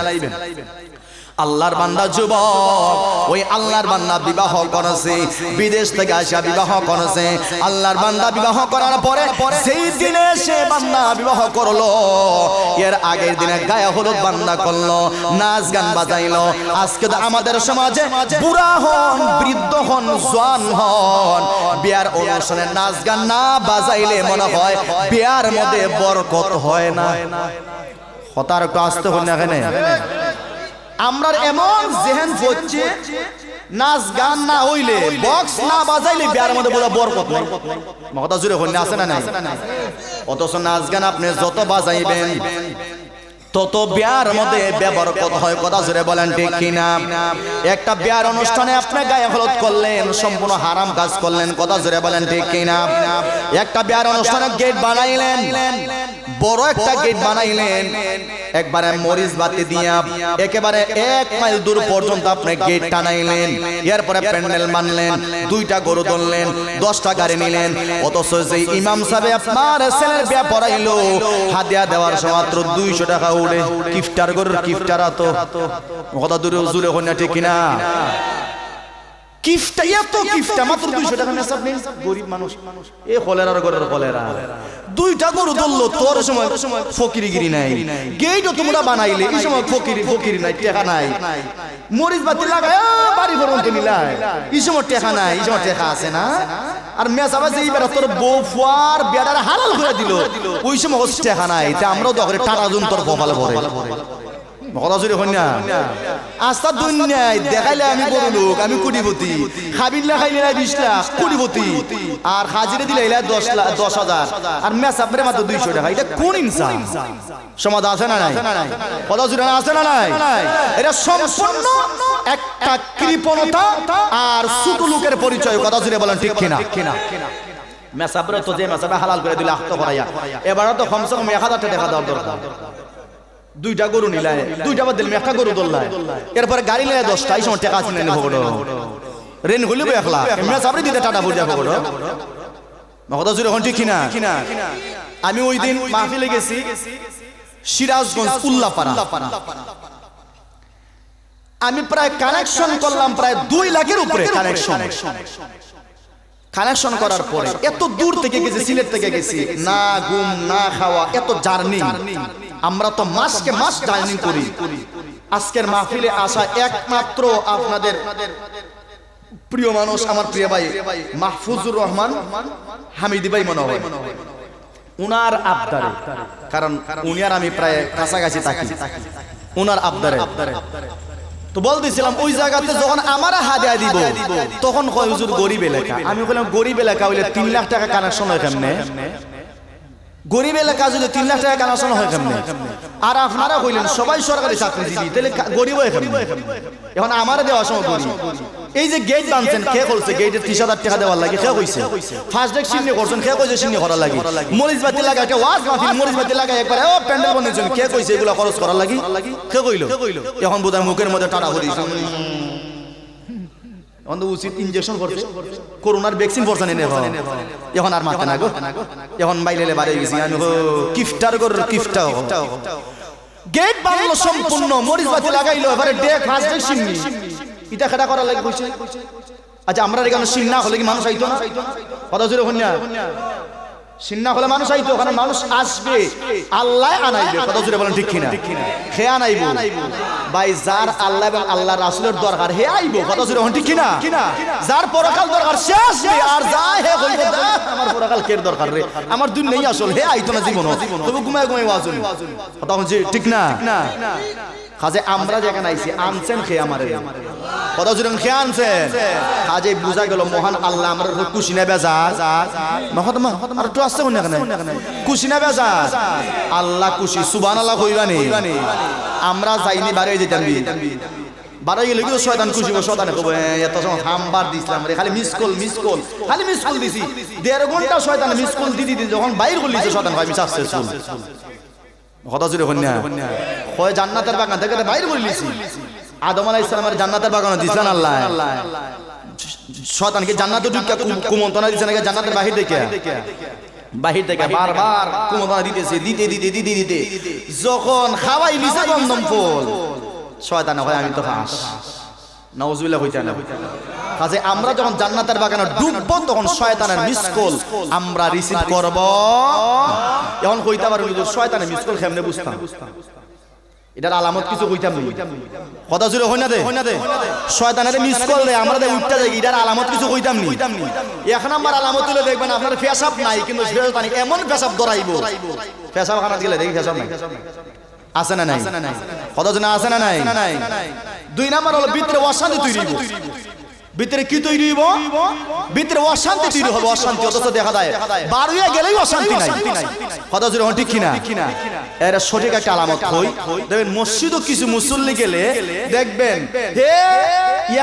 আল্লাহর বান্দা যুবক, ওই আল্লাহর বান্দা বিবাহ করেছে, বিদেশ থেকে আসা বিবাহ করেছে। আল্লাহর বান্দা বিবাহ করার পরে সেই দিনে সে বান্দা বিবাহ করলো, এর আগের দিনে গায়ে হলুদ বান্দা করলো, নাচ গান বাজাইলো। আজকে তো আমাদের সমাজে বুড়া হন, বৃদ্ধ হন, জওয়ান হন, বিয়ার অনুষ্ঠানে নাচ গান না বাজাইলে মনে হয় বিয়ার মধ্যে বরকত হয় না। হতার একটু আসতে হল না এখানে। আমরা এমন জেহেন হচ্ছে নাচ গান না হইলে, বক্স না বাজাইলে বিয়ার মধ্যে পুরো বরকত নাই, কথা জুড়ে হইলে আছে না নাই? অথচ নাচ গান আপনি যত বাজাইবেন তত বিয়ার মধ্যে বেবরকত হয়, কথা জোরে বলেন ঠিক কিনা? একটা বিয়ার অনুষ্ঠানে আপনি গায়ে হলুদ করলেন, সম্পূর্ণ হারাম কাজ করলেন, কথা জোরে বলেন ঠিক কিনা? একটা বিয়ার অনুষ্ঠানে গেট বানাইলেন, বড় একটা গেট বানাইলেন, একবারে মরিচ বাতি দিয়া একেবারে 1 মাইল দূর পর্যন্ত আপনি গেট টানাইলেন, এরপরে প্যান্ডেল বানলেন, 2টা গরু ধরলেন, 10টা গাড়ি নিলেন, অথচ যে ইমাম সাহেব আপনার ছেলের বিয়া পড়াইলো, হাদিয়া দেওয়ার সময় মাত্র 200 টাকা উড়ে। কিফটার গরুর কিফটারা তো কথা দূরে জুড়ে হই না, ঠিক কিনা? কিফটা এত কিফটা মাত্র 200 টাকা মেসাব নেই, গরিব মানুষ এ কলেরার গরের কলেরা। 2টা গরু ধরলো, তোর সময় ফকিরিগিরি নাই, গেটও তোমরা বানাইলে, এই সময় ফকিরি নাই, টাকা নাই, মরিচ বাতি লাগায় বাড়ি পর্যন্ত নিলাই, এই সময় টাকা নাই, এই সময় টাকা আছে না? আর মেসাবা যে এইবার তোর বউ ফুয়ার বেড়ার হালাল করে দিল, ওই সময় টাকা নাই, তা আমরাও তো করে টাকা জুন তোর কপালে ভরে। আস্তা দুনিয়ায় দেখাইলে আমি বড় লোক, আমি কোটিপতি, খাবিল্লা খাইলে 20 লাখ কোটিপতি, আর হাজিরে দিলে 10,000, আর মেসাবরে মাত্র 200 টাকা। এটা কোন ইনসান? সমাজ আছে না নাই? কথা জুড়ে আছে না নাই? এটা সম্পূর্ণ একটা কৃপণতা আর ছোট লোকের পরিচয়, কথা জুড়ে বলেন ঠিক কিনা? মেসাবরে তো যে মেসাবে হালাল করে দিলে আত্ম করাইয়া, এবারে তো কমসে কম 1000 টাকা দেওয়ার দরকার। 2টা গরু নিলাই, 2টা বাদ দিলাম, একটা গরু ধরলাই, এরপরে গাড়ি নিলে 10টা, এই সময় টাকা আছে না ভোগড় রেন হইলে 1 লাখ, এমনি সাবরে দিতে টাটা পড়ে যাবো ভোগড়। কথা জুড়ে এখন ঠিক কিনা? আমি ওই দিন মাহফিলে গেছি সিরাজগঞ্জ উল্লাপাড়া, আমি প্রায় কানেকশন করলাম প্রায় 2 লাখের উপরে কানেকশন করার পরে এত দূর থেকে গেছি, সিলেট থেকে গেছি, না ঘুম না খাওয়া, এত জার্নি। আমরা তো মাসকে মাস জার্নি করি। আজকের মাহফিলে আসা একমাত্র আপনাদের প্রিয় মানুষ, আমার প্রিয় ভাই মাহফুজুর রহমান হামিদি ভাই মনে হয়, উনার আবদারে, কারণ উনি আর আমি প্রায় কাছাকাছি থাকি, উনার আবদারে। তো বলতেছিলাম ওই জায়গাতে যখন আমার হাদিয়া দিব, তখন কয় হুজুর গরিব এলাকা। আমি বললাম গরিব এলাকা হইলে 3 লাখ টাকা কানেকশন হয় কেমনে? গরিব এলাকা যদি 3 লাখ টাকা কানেকশন হয় কেমনে? আর আপনারা কইলেন সবাই সরকারি চাকরিজীবী, তাহলে গরিব হয় কেমনে? এখন আমার দেওয়া সময় গরিব। এই যে গেট বানছেন, কে করছে? গেটের 30,000 টাকা দেওয়ার লাগে কে কইছে? ফার্স্ট ডেক সিন্নি করছেন, কে কইছে সিন্নি করার লাগে? মরিচ বাতি লাগা, একটা ওয়াজ মাহফিল মরিচ বাতি লাগা, একবার ও প্যান্ডেল বানাইছেন, কে কইছে এগুলা খরচ করার লাগি? কে কইলো? এখন বোধহয় মুখের মধ্যে টাটা করিস। এখন তো উচিত ইনজেকশন করছে, করোনার ভ্যাকসিন করছেন এনে, এখন আর মাথা না গো, এখন বাইলেলে বাড়ি গেছি আমি, কিফটার গরুর কিফটা। গেট বানলো সম্পূর্ণ, মরিচ বাতি লাগাইলো, এবারে ডেক ফার্স্ট ডেক সিন্নি, এটা খেটা করার লাগে কইছে। আচ্ছা আমরা এখানে সিন্না হলে কি মানুষ আইতো না? কথা জোরে হন না, সিন্না হলে মানুষ আইতো, ওখানে মানুষ আসবে, আল্লাহ আনাইবে, কথা জোরে বলেন ঠিক কিনা? হে আনাইব ভাই, যার আল্লাহ এবং আল্লাহ রাসূলের দরকার হে আইব, কথা জোরে হন ঠিক কিনা? যার পরকাল দরকার সে আসবে, আর যা হে কইবে যা আমার পরকাল কের দরকার রে, আমার দুনিয়াই আসল, হে আইতো না জীবন, তবে ঘুমায় ঘুমায় ওয়াজুন, কথা হচ্ছে ঠিক না? কাজে আমরা যেখানে আইছি আনছেন খেয়ে আমারে, কথা জোরে খেয়ে আনছেন, কাজে বুঝা গেল মহান আল্লাহ আমার খুশি না বেজা, আর একটু আসছে কোন এখানে খুশি না বেজা, আল্লাহ খুশি, সুবহানাল্লাহ কইবানি। আমরা যাইনি বারে যেতাম, বারে গেলে কিন্তু শয়তান খুশি, শয়তানে কবে এত সময় হামবার দিছিলাম রে, খালি মিস কল দিছি, 1.5 ঘন্টা শয়তান মিস কল দিদি, যখন বাইর করলিছে শয়তান ভাই মিস আসছে চল, কথা জোরে হন না, হয় জান্নাতের বাগান থেকে বাইর করে লিছি। আদম আলাইহিস সালামের জান্নাতের বাগানে দিছেন আল্লাহ, শয়তানকে জান্নাতে ঢুকিয়ে কুমন্ত্রণা দিছেন, নাকি জান্নাতের বাহির থেকে বারবার কুমন্ত্রণা দিতেছে, দিতে যখন খাওয়াই লিছে গন্ধম ফুল, শয়তান হয় আমি তো হাস, নাউজুবিল্লাহ হইতে না। কাজে আমরা যখন জান্নাতের বাগানে ঢুকবো, তখন শয়তানের মিস কল আমরা রিসিভ করব। এখন কইতে পারবো শয়তানের মিস কল কেমনে বুঝতাম, এটার আলামত কিছু কইতাম নি, কথা জুড়ে হই না দে, শয়তানের মিস কল রে আমরা দে উঠতে যাই, এটার আলামত কিছু কইতাম নি। এখন আমার আলামত হলো দেখবেন আপনার পেশাব নাই, কিন্তু শয়তান এমন পেশাব ধরাইবো, পেশাব খানা গেলে দেখি পেশাব নাই, আছে না নাই? কথা জন্য আছে না নাই? 2 নাম্বার হলো ভিতরে অশান্তি তৈরি হইব, ভিতরে কি তৈরি হইব? ভিতরে অশান্তি তৈরি হবে, অশান্তি। অথচ দেখা যায় বার হইয়া গেলেই অশান্তি নাই। কথা জোরে ঠিক কিনা? এর সঠিক একটা আলামত হই। দেখবেন মসজিদও কিছু মুসল্লি গেলে দেখবেন হে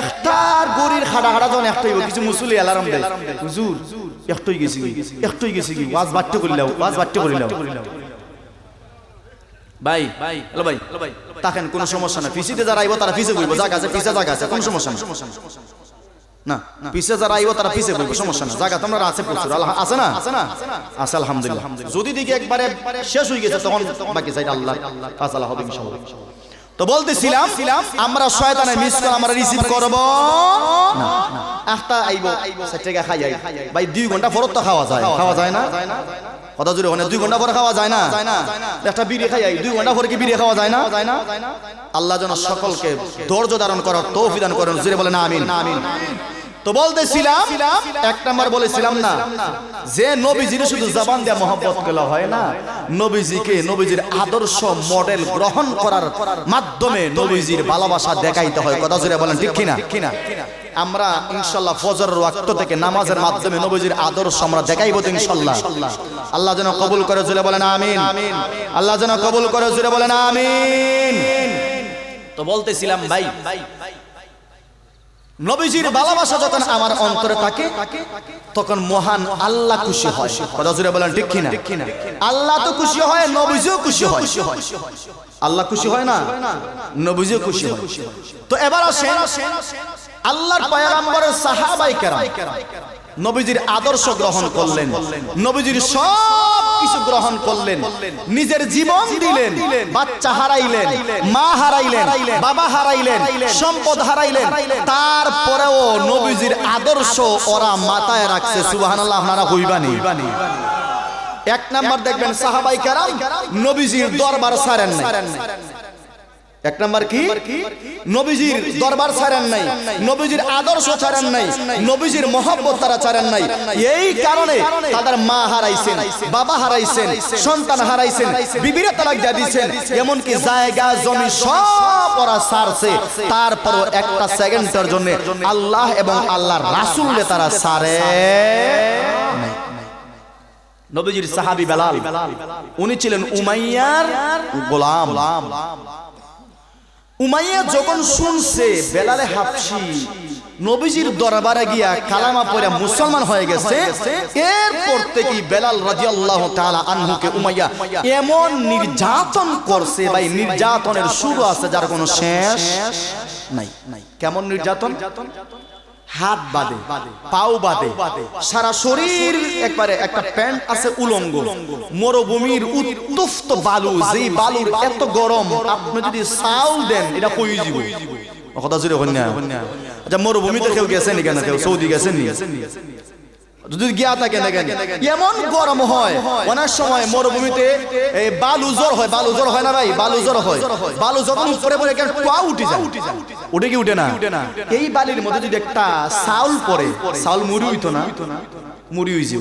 একটার গরির খাড়া খাড়া যখন একটা হইব, কিছু মুসল্লি অ্যালার্ম দেয়, হুজুর একটুই গেছি কি ওয়াজ বাট্টে করিলাও, ওয়াজ বাট্টে করিলাও। ভাই হ্যালো ভাই তাকেন কোনো সমস্যা না, পিছিয়ে যারা আইব তারা পিছিয়ে বইব, জায়গা আছে পিছিয়ে জায়গা আছে, কোনো সমস্যা না। পিছিয়ে যারা আইব তারা পিছিয়ে বইব, সমস্যা না। জায়গা তোমরা আছে প্রচুর, আছে না? আছে আলহামদুলিল্লাহ। যদি দিকে একবারে শেষ হয়ে গেছে তখন বাকি চাই আল্লাহ ফাসালা হবে ইনশাআল্লাহ। তো বলতেছিলাম আমরা শয়তানের মিস কল আমরা রিসিভ করব না। একটা আইব সেটাকে খাই ভাই 2 ঘন্টা পর তো খাওয়া যায় না? কথা জুড়ে ওখানে 2 ঘন্টা পরে খাওয়া যায় না? একটা বিড়ি খাই 2 ঘন্টা পরে কি বিড়ি খাওয়া যায় না? আল্লাহ যেন সকলকে ধৈর্য ধারণ করার তৌফিক দান করেন, জুড়ে বলেন আমিন। তো বলতেছিলাম 1 নাম্বার বলেছিলাম না যে নবীজির শুধু জবান দিয়ে মহব্বত করা হয় না, নবীজিকে নবীজির আদর্শ মডেল গ্রহণ করার মাধ্যমে নবীজির ভালোবাসা দেখাইতে হয়। কথা জুড়ে বলেন ঠিক কিনা? আমরা ইনশাআল্লাহ ফজরের ওয়াক্ত থেকে নামাজের মাধ্যমে নবীজির আদর্শ আমরা দেখাইব তো ইনশাআল্লাহ। আল্লাহ যেন কবুল করে, জুড়ে বলেন আমিন। আল্লাহ যেন কবুল করে, জুড়ে বলেন আমিন। তো বলতেছিলাম ভাই নবীজির ভালোবাসা যখন আমার অন্তরে থাকে তখন মহান আল্লাহ খুশি হয়। কথা জুড়ে বলেন ঠিক কিনা? আল্লাহ তো খুশি হয়, নবীজিও খুশি হয়। আল্লাহ খুশি হয় না, নবীজিও খুশি হয়। তো এবার আসেন আল্লাহর পয়গম্বরের সাহাবায়ে কেরাম নবীজির আদর্শ গ্রহণ করলেন, নবীজির সব কিছু গ্রহণ করলেন, নিজের জীবন দিলেন, বাচ্চা হারাইলেন, মা হারাইলেন, বাবা হারাইলেন, সম্পদ হারাইলেন, তারপরেও নবীজির আদর্শ ওরা মাথায় রাখছে। সুবহানাল্লাহ। আপনারা কইবানি 1 নাম্বার দেখবেন সাহাবায়ে কেরাম নবীজির দরবার ছাড়েন নাই। 1 নাম্বার কি? নবীজির দরবার ছাড়েন নাই, নবীজির আদর্শ ছাড়েন নাই, নবীজির মহব্বত তারা ছাড়েন নাই। এই কারণে তাদের মা হারাইছেন, বাবা হারাইছেন, সন্তান হারাইছেন, বিবিরে তালাক দিয়ে দিয়েছেন, এমনকি জায়গা জমি সব ওরা ছাড়ছে। তারপরও একটা সেকেন্ডের জন্য আল্লাহ এবং আল্লাহর রাসূলকে তারা ছাড়ে নাই। নবীজির সাহাবী বেলাল উনি ছিলেন উমাইয়ার গোলাম। উমাইয়া যখন শুনছে বেলালে হাবশী নবীজির দরবারে গিয়া কালামা পড়ে মুসলমান হয়ে গেছে, এরপর থেকে বেলাল রাদিয়াল্লাহু তাআলা আনহুকে উমাইয়া এমন নির্যাতন করছে, ভাই নির্যাতনের শুরু আছে যার কোনো শেষ নাই। কেমন নির্যাতন? হাত বাঁধে, পাও বাঁধে, সারা শরীর একবারে, একটা প্যান্ট আছে উলঙ্গ, মরুভূমির উত্তপ্ত বালু, যেই বালুর এত গরম আপনি যদি চাউল দেন এটা কই যাব। কথা জুড়ে কন্যা। আচ্ছা মরুভূমিতে কেউ গেছেন কেন? কেউ সৌদি গেছেন নি? যদি গিয়া থাকে দেখেন এমন গরম হয়, অনেক সময় মরুভূমিতে এই বালু জ্বর হয়। বালু জ্বর হয় না ভাই? বালু জ্বর হয়। বালু যখন উপরে পড়ে পা উঠে যায়, উঠে কি উঠে না? এই বালির মধ্যে যদি একটা চাউল পড়ে, চাউল মুড়ি হইতো না? মুড়ি হইছে।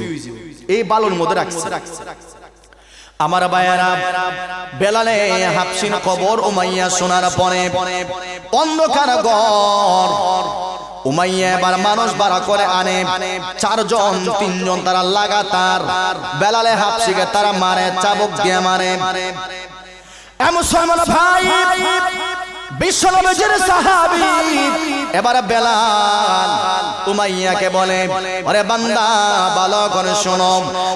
এই বালুর মধ্যে রাখছে। আমার ভাইয়েরা বেলালে হাবশীর খবর উমাইয়া শোনার পরে অন্ধকার ঘর উমাইয়া এবার মানুষ বাড়া করে আনে, 4 জন 3 জন তারা লাগাতার বেলালে হাবশীকে তারা মারে, চাবুক দিয়ে মারে। মুসলমান ভাই বিশ্বনবীর সাহাবী এবার বেলাল উমাইয়াকে বলে, আরে বান্দা ভালো করে শোনো,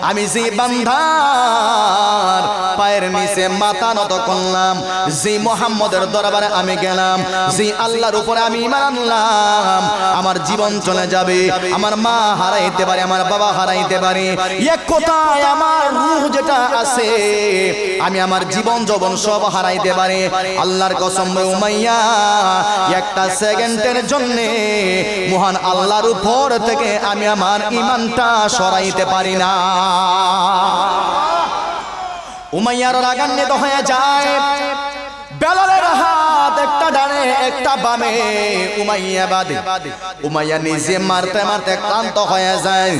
আমি যে বান্দার পায়ের নিচে মাথা নত করলাম, যে মুহাম্মদের দরবারে আমি গেলাম, যে আল্লাহর উপরে আমি ঈমান আনলাম, আমার জীবন চলে যাবে, আমার মা হারাইতে পারে, আমার বাবা হারাইতে পারে, এক কথায় আমার রূহ যেটা আছে আমি আমার জীবন যৌবন সব হারাইতে পারে। আল্লাহর কসম উমাইয়া একটা সেকেন্ডের জন্য মহান আল্লাহর উপর থেকে আমি আমার ঈমানটা সরাইতে পারি না। উমাইয়ার রাগান্বিত হয়ে যায়, বেলালের হাত একটা ডানে একটা বামে উমাইয়া বাদে উমাইয়া নিজে মারতে মারতে ক্লান্ত হয়ে যায়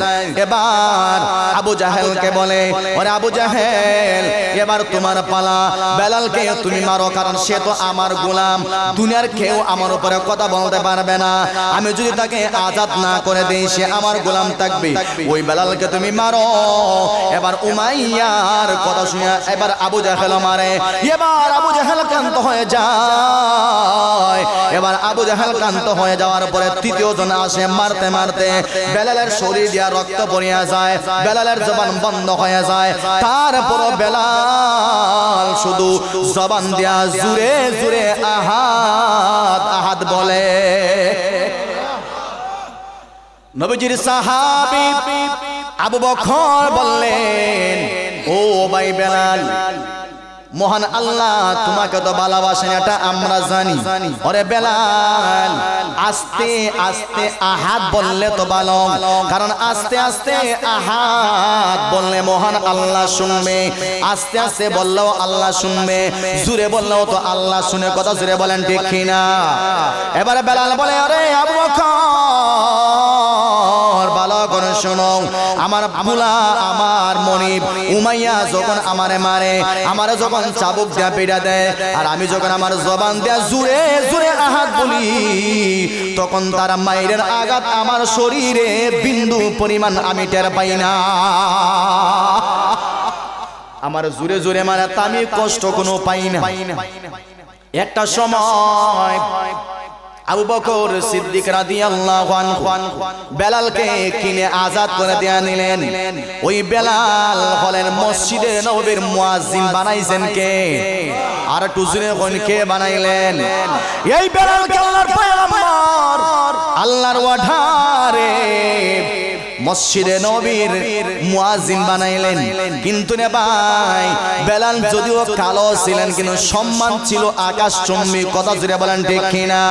এবার আবু জাহেলকে বলে ওরে আবু জাহেল এবার তোমার পালা বেলালকে তুমি মারো কারণ সে তো আমার গোলাম দুনিয়ার কেউ আমার উপরে কথা বলতে পারবে না আমি যদি তাকে আজাদ না করে দেই সে আমার গোলাম থাকবে ওই বেলালকে তুমি মারো এবার উমাইয়ার কথা শুনে এবার আবু জাহেল মারে এবার আবু জাহেল ক্লান্ত হয়ে যায় এবার আবু জাহেল ক্লান্ত হয়ে যাওয়ার পরে তৃতীয় জন আসে মারতে মারতে বেলালের শরীর দিয়া রক্ত পড়িয়া যায় বেলালের জবান বন্ধ হয়ে যায় তারপর বেলাল শুধু জবান দিয়া জুরে জুরে আহাদ আহাদ বলে নবীজির সাহাবী আবু বকর বললেন ও ভাই বেলাল মহান আল্লাহ তোমাকে তো ভালোবাসেন এটা আমরা জানি ওরে বেলাল আস্তে আস্তে আহাদ বললে তো ভালো কারণ আস্তে আস্তে আহাদ বললে মহান আল্লাহ শুনবে আস্তে আস্তে বললেও আল্লাহ শুনবে জোরে বললেও তো আল্লাহ শুনে কথা জোরে বলেন ঠিক কিনা এবারে বেলাল বলে আরে আবু বকর ভালো করে শোনো আমার আবুলা আমার মনিব উমাইয়া যখন আমারে মারে আমারে যখন চাবুক দিয়া পেড়া দেয় আর আমি যখন আমার জবান দিয়া জুড়ে জুড়ে আহাত বলি তখন তার মায়ের আঘাত আমার শরীরে বিন্দু পরিমাণ আমি টের পাই না আমার জুড়ে জুড়ে মারা আমি কষ্ট কোনো পাই না একটা সময় আবু বকর সিদ্দিক রাদিয়াল্লাহু আনহু বেলালকে কিনে আজাদ করে দেয়া নিলেন ওই বেলাল হলেন মসজিদে নববীর মুয়াজ্জিন বানাইছেন কে আর একটু জোরে কোন কে বানাইলেন এই বেলালকে আল্লাহর পয়গম্বর আল্লাহর ওয়াঠারে মসজিদে নববীর মুয়াজ্জিন বানাইলেন কিন্তু রে ভাই বেলাল যদিও কালো ছিলেন কিন্তু সম্মান ছিল আকাশচুম্বী কথা জুড়ে বলেন ঠিক কিনা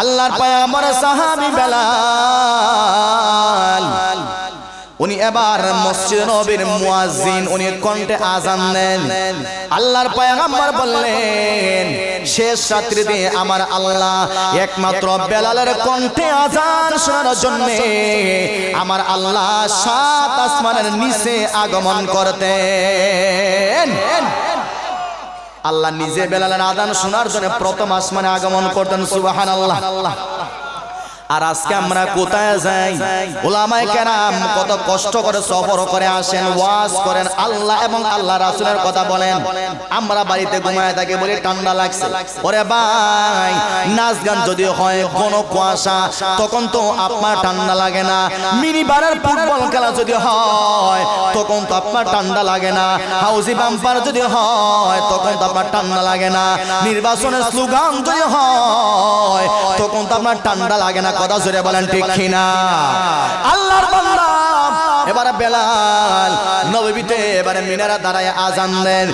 আল্লাহর পয়গম্বরের সাহাবী বেলাল উনি এবার মসজিদে নববীর মুয়াজ্জিন উনি কণ্ঠে আযান দেন আল্লাহর পয়গম্বর বললেন শেষ রাত্রিতে আমার আল্লাহ একমাত্র বেলালের কণ্ঠে আযান শোনার জন্য আমার আল্লাহ সাত আসমানের নিচে আগমন করতেন আল্লাহ নিজে বেলালের আযান শোনার জন্য প্রথম আসমানে আগমন করতেন সুবহানাল্লাহ আর আজকে আমরা কোথায় যাই উলামায়ে কেরাম কত কষ্ট করে সফর করে আসেন ওয়াজ করেন আল্লাহ এবং আল্লাহ রাসূলের কথা বলেন আমরা বাড়িতে ঘুমায় থাকি বলে ঠান্ডা লাগছে ওরে ভাই নাচ গান যদি হয় কোন কুয়াশা তখন তো আপনার ঠান্ডা লাগে না মিনি বারের ফুটবল খেলা যদি হয় তখন তো আপনার ঠান্ডা লাগে না হাউজি বাম্পার যদি হয় তখন তো আপনার ঠান্ডা লাগে না নির্বাচনের স্লোগান যদি হয় তখন তো আপনার ঠান্ডা লাগে না কথা জোরে বলেন ঠিক কিনা আল্লাহর বান্দা এবারে বেলাল নববীতে এবারে মিনারে দাঁড়ায় আযান দেন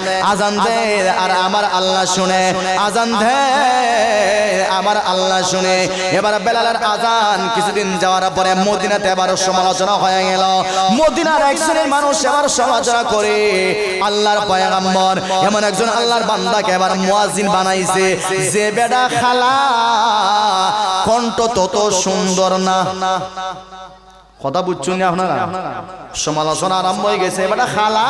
আর আমার আল্লাহ শুনে আযান দেন আমার আল্লাহ শুনে এবারে বেলালের আযান কিছুদিন যাওয়ার পরে মদিনাতে এবার সমালোচনা হয়ে গেল মদিনার এক শ্রেণীর মানুষ এবার সমালোচনা করে আল্লাহর পয়গম্বর এমন একজন আল্লাহর বান্দাকে এবার মুয়াজ্জিন বানাইছে যে বেডা খালা কণ্ঠ তত সুন্দর না কথা বুঝছেন আপনারা সমালোচনা আরম্ভ হয়ে গেছে এবারে খালা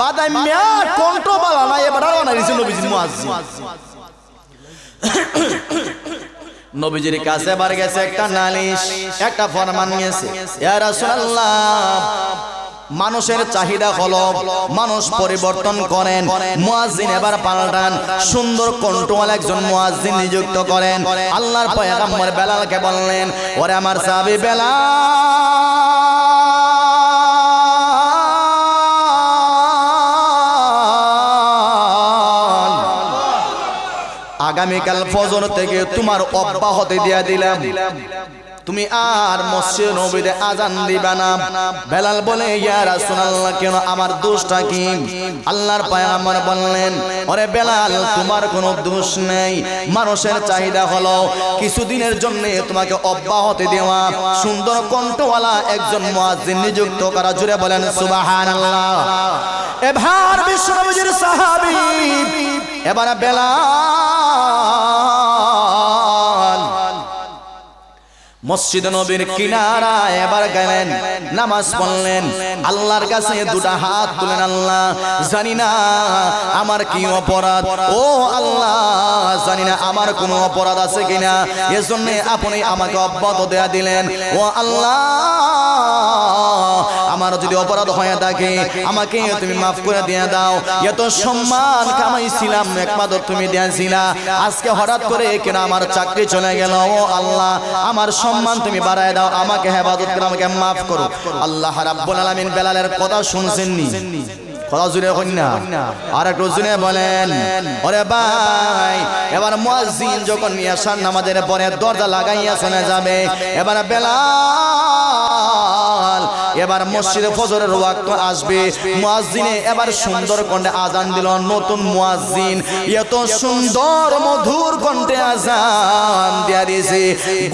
বাদাই মিয়া কণ্ঠ বালা না এবারে বানাইছে নবীজি মুয়াজ্জিন নবীজির কাছে এবার গেছে একটা নালিশ একটা ফরমান গেছে ইয়া রাসূলুল্লাহ মানুষের চাহিদা হলো মানুষ পরিবর্তন করেন মুয়াজ্জিন এবার পাল্টান সুন্দর কণ্ঠওয়ালা একজন মুয়াজ্জিন নিযুক্ত করেন আল্লাহর পয়গম্বর বেলালকে বললেন ওরে আমার সাহাবী বেলাল আগামীকাল ফজর থেকে তোমার অব্যাহতি দিয়া দিলাম তুমি আর মসজিদে নববীতে আযান দিবা না বেলাল বলে ইয়া রাসূলুল্লাহ কেন আমার দোষটা কি আল্লাহর পয়গম্বর বললেন ওরে বেলাল তোমার কোনো দোষ নেই মানুষের চাহিদা হলো কিছুদিনের জন্য তোমাকে অব্যাহতি দেওয়া সুন্দর কণ্ঠওয়ালা একজন মুয়াজ্জিন নিযুক্ত করা জুড়ে বলেন সুবহানাল্লাহ এবার বিশ্বনবীর সাহাবী এবার বেলাল মসজিদ নবীর কিনারায় এবার গেলেন, নামাজ পড়লেন, আল্লাহর কাছে দুটা হাত তুলেন, আল্লাহ জানি না আমার কি অপরাধ, ও আল্লাহ জানি না আমার কোনো অপরাধ আছে কিনা, এজন্য আপনি আমাকে অব্যাহত দেয়া দিলেন। ও আল্লাহ আমার যদি অপরাধ হয়ে থাকে আমাকে তুমি মাফ করে দিয়ে দাও। এত সম্মান কামাইছিলাম একমাত্র তুমি দিয়েছিলা, আজকে হঠাৎ করে কেন আমার চাকরি চলে গেল, ও আল্লাহ আমার সম্মান তুমি বাড়ায় দাও, আমাকে হেফাজত করে আমাকে মাফ করো। আল্লাহ রাব্বুল আলামিন বেলালের কথা শুনছেননি? কথা জুড়ে হই না, আর একটু জুড়ে বলেন। ওরে ভাই, এবার মুয়াজ্জিন যখন ইয়াশার নামাজের পরে দরজা লাগাইয়া চলে যাবে, এবার বেলাল এবার মসজিদে ফজরের ওয়াক্ত আসবে, মুয়াজ্জিনে এবার সুন্দর কণ্ঠে আজান দিল। নতুন মুয়াজ্জিন এত সুন্দর মধুর কণ্ঠে আজান দিয়া দিয়েছে,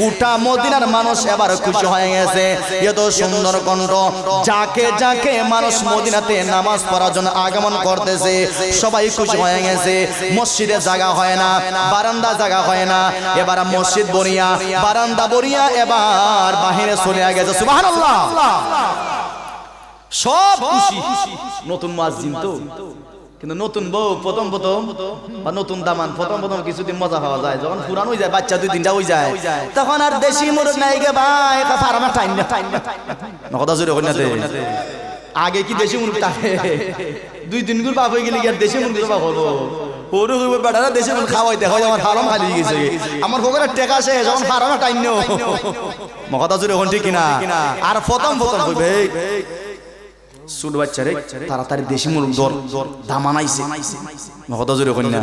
গোটা মদিনার মানুষ এবার খুশি হয়ে গেছে। এত সুন্দর কণ্ঠ, যাকে যাকে মানুষ মদিনাতে নামাজ পড়ার জন্য আগমন করতেছে সবাই খুশি হয়ে গেছে। মসজিদে জায়গা হয় না, বারান্দা জায়গা হয় না, এবার মসজিদ বনিয়া বারান্দা বনিয়া এবার বাহিরে চলে গেছে। সুবহানাল্লাহ, সব খুশি। নতুন মুয়াজ্জিন তো, কিন্তু নতুন বউ প্রথম প্রথম বা নতুন দামান প্রথম প্রথম কিছুদিন মজা পাওয়া যায়, যখন পুরান হয়ে যায় বাচ্চা 2-3টা হয়ে যায় তখন আর দেশি মুরগ নাই গে ভাই, ফার্মা টাইম না কথা জোরে হই না দে। আগে কি দেশি মুরগ থাকে 2-3 গুণ বাপ হয়ে গেলে কি আর দেশি মুরগ বাপ হলো? ওরে হইবে বেটারা দেশি মুরগ খাওয়াইতে হয়, আমার ফার্ম খালি গেছে, আমার ফোকরের টেকা শেষ, যখন ফার্মা টাইম নো কথা জোরে হন ঠিক কিনা। আর প্রথম প্রথম হইবে ছোট বাচ্চারে তাড়াতাড়ি দেশি মুরগ দর দামানাইছে, কত জোরে হন না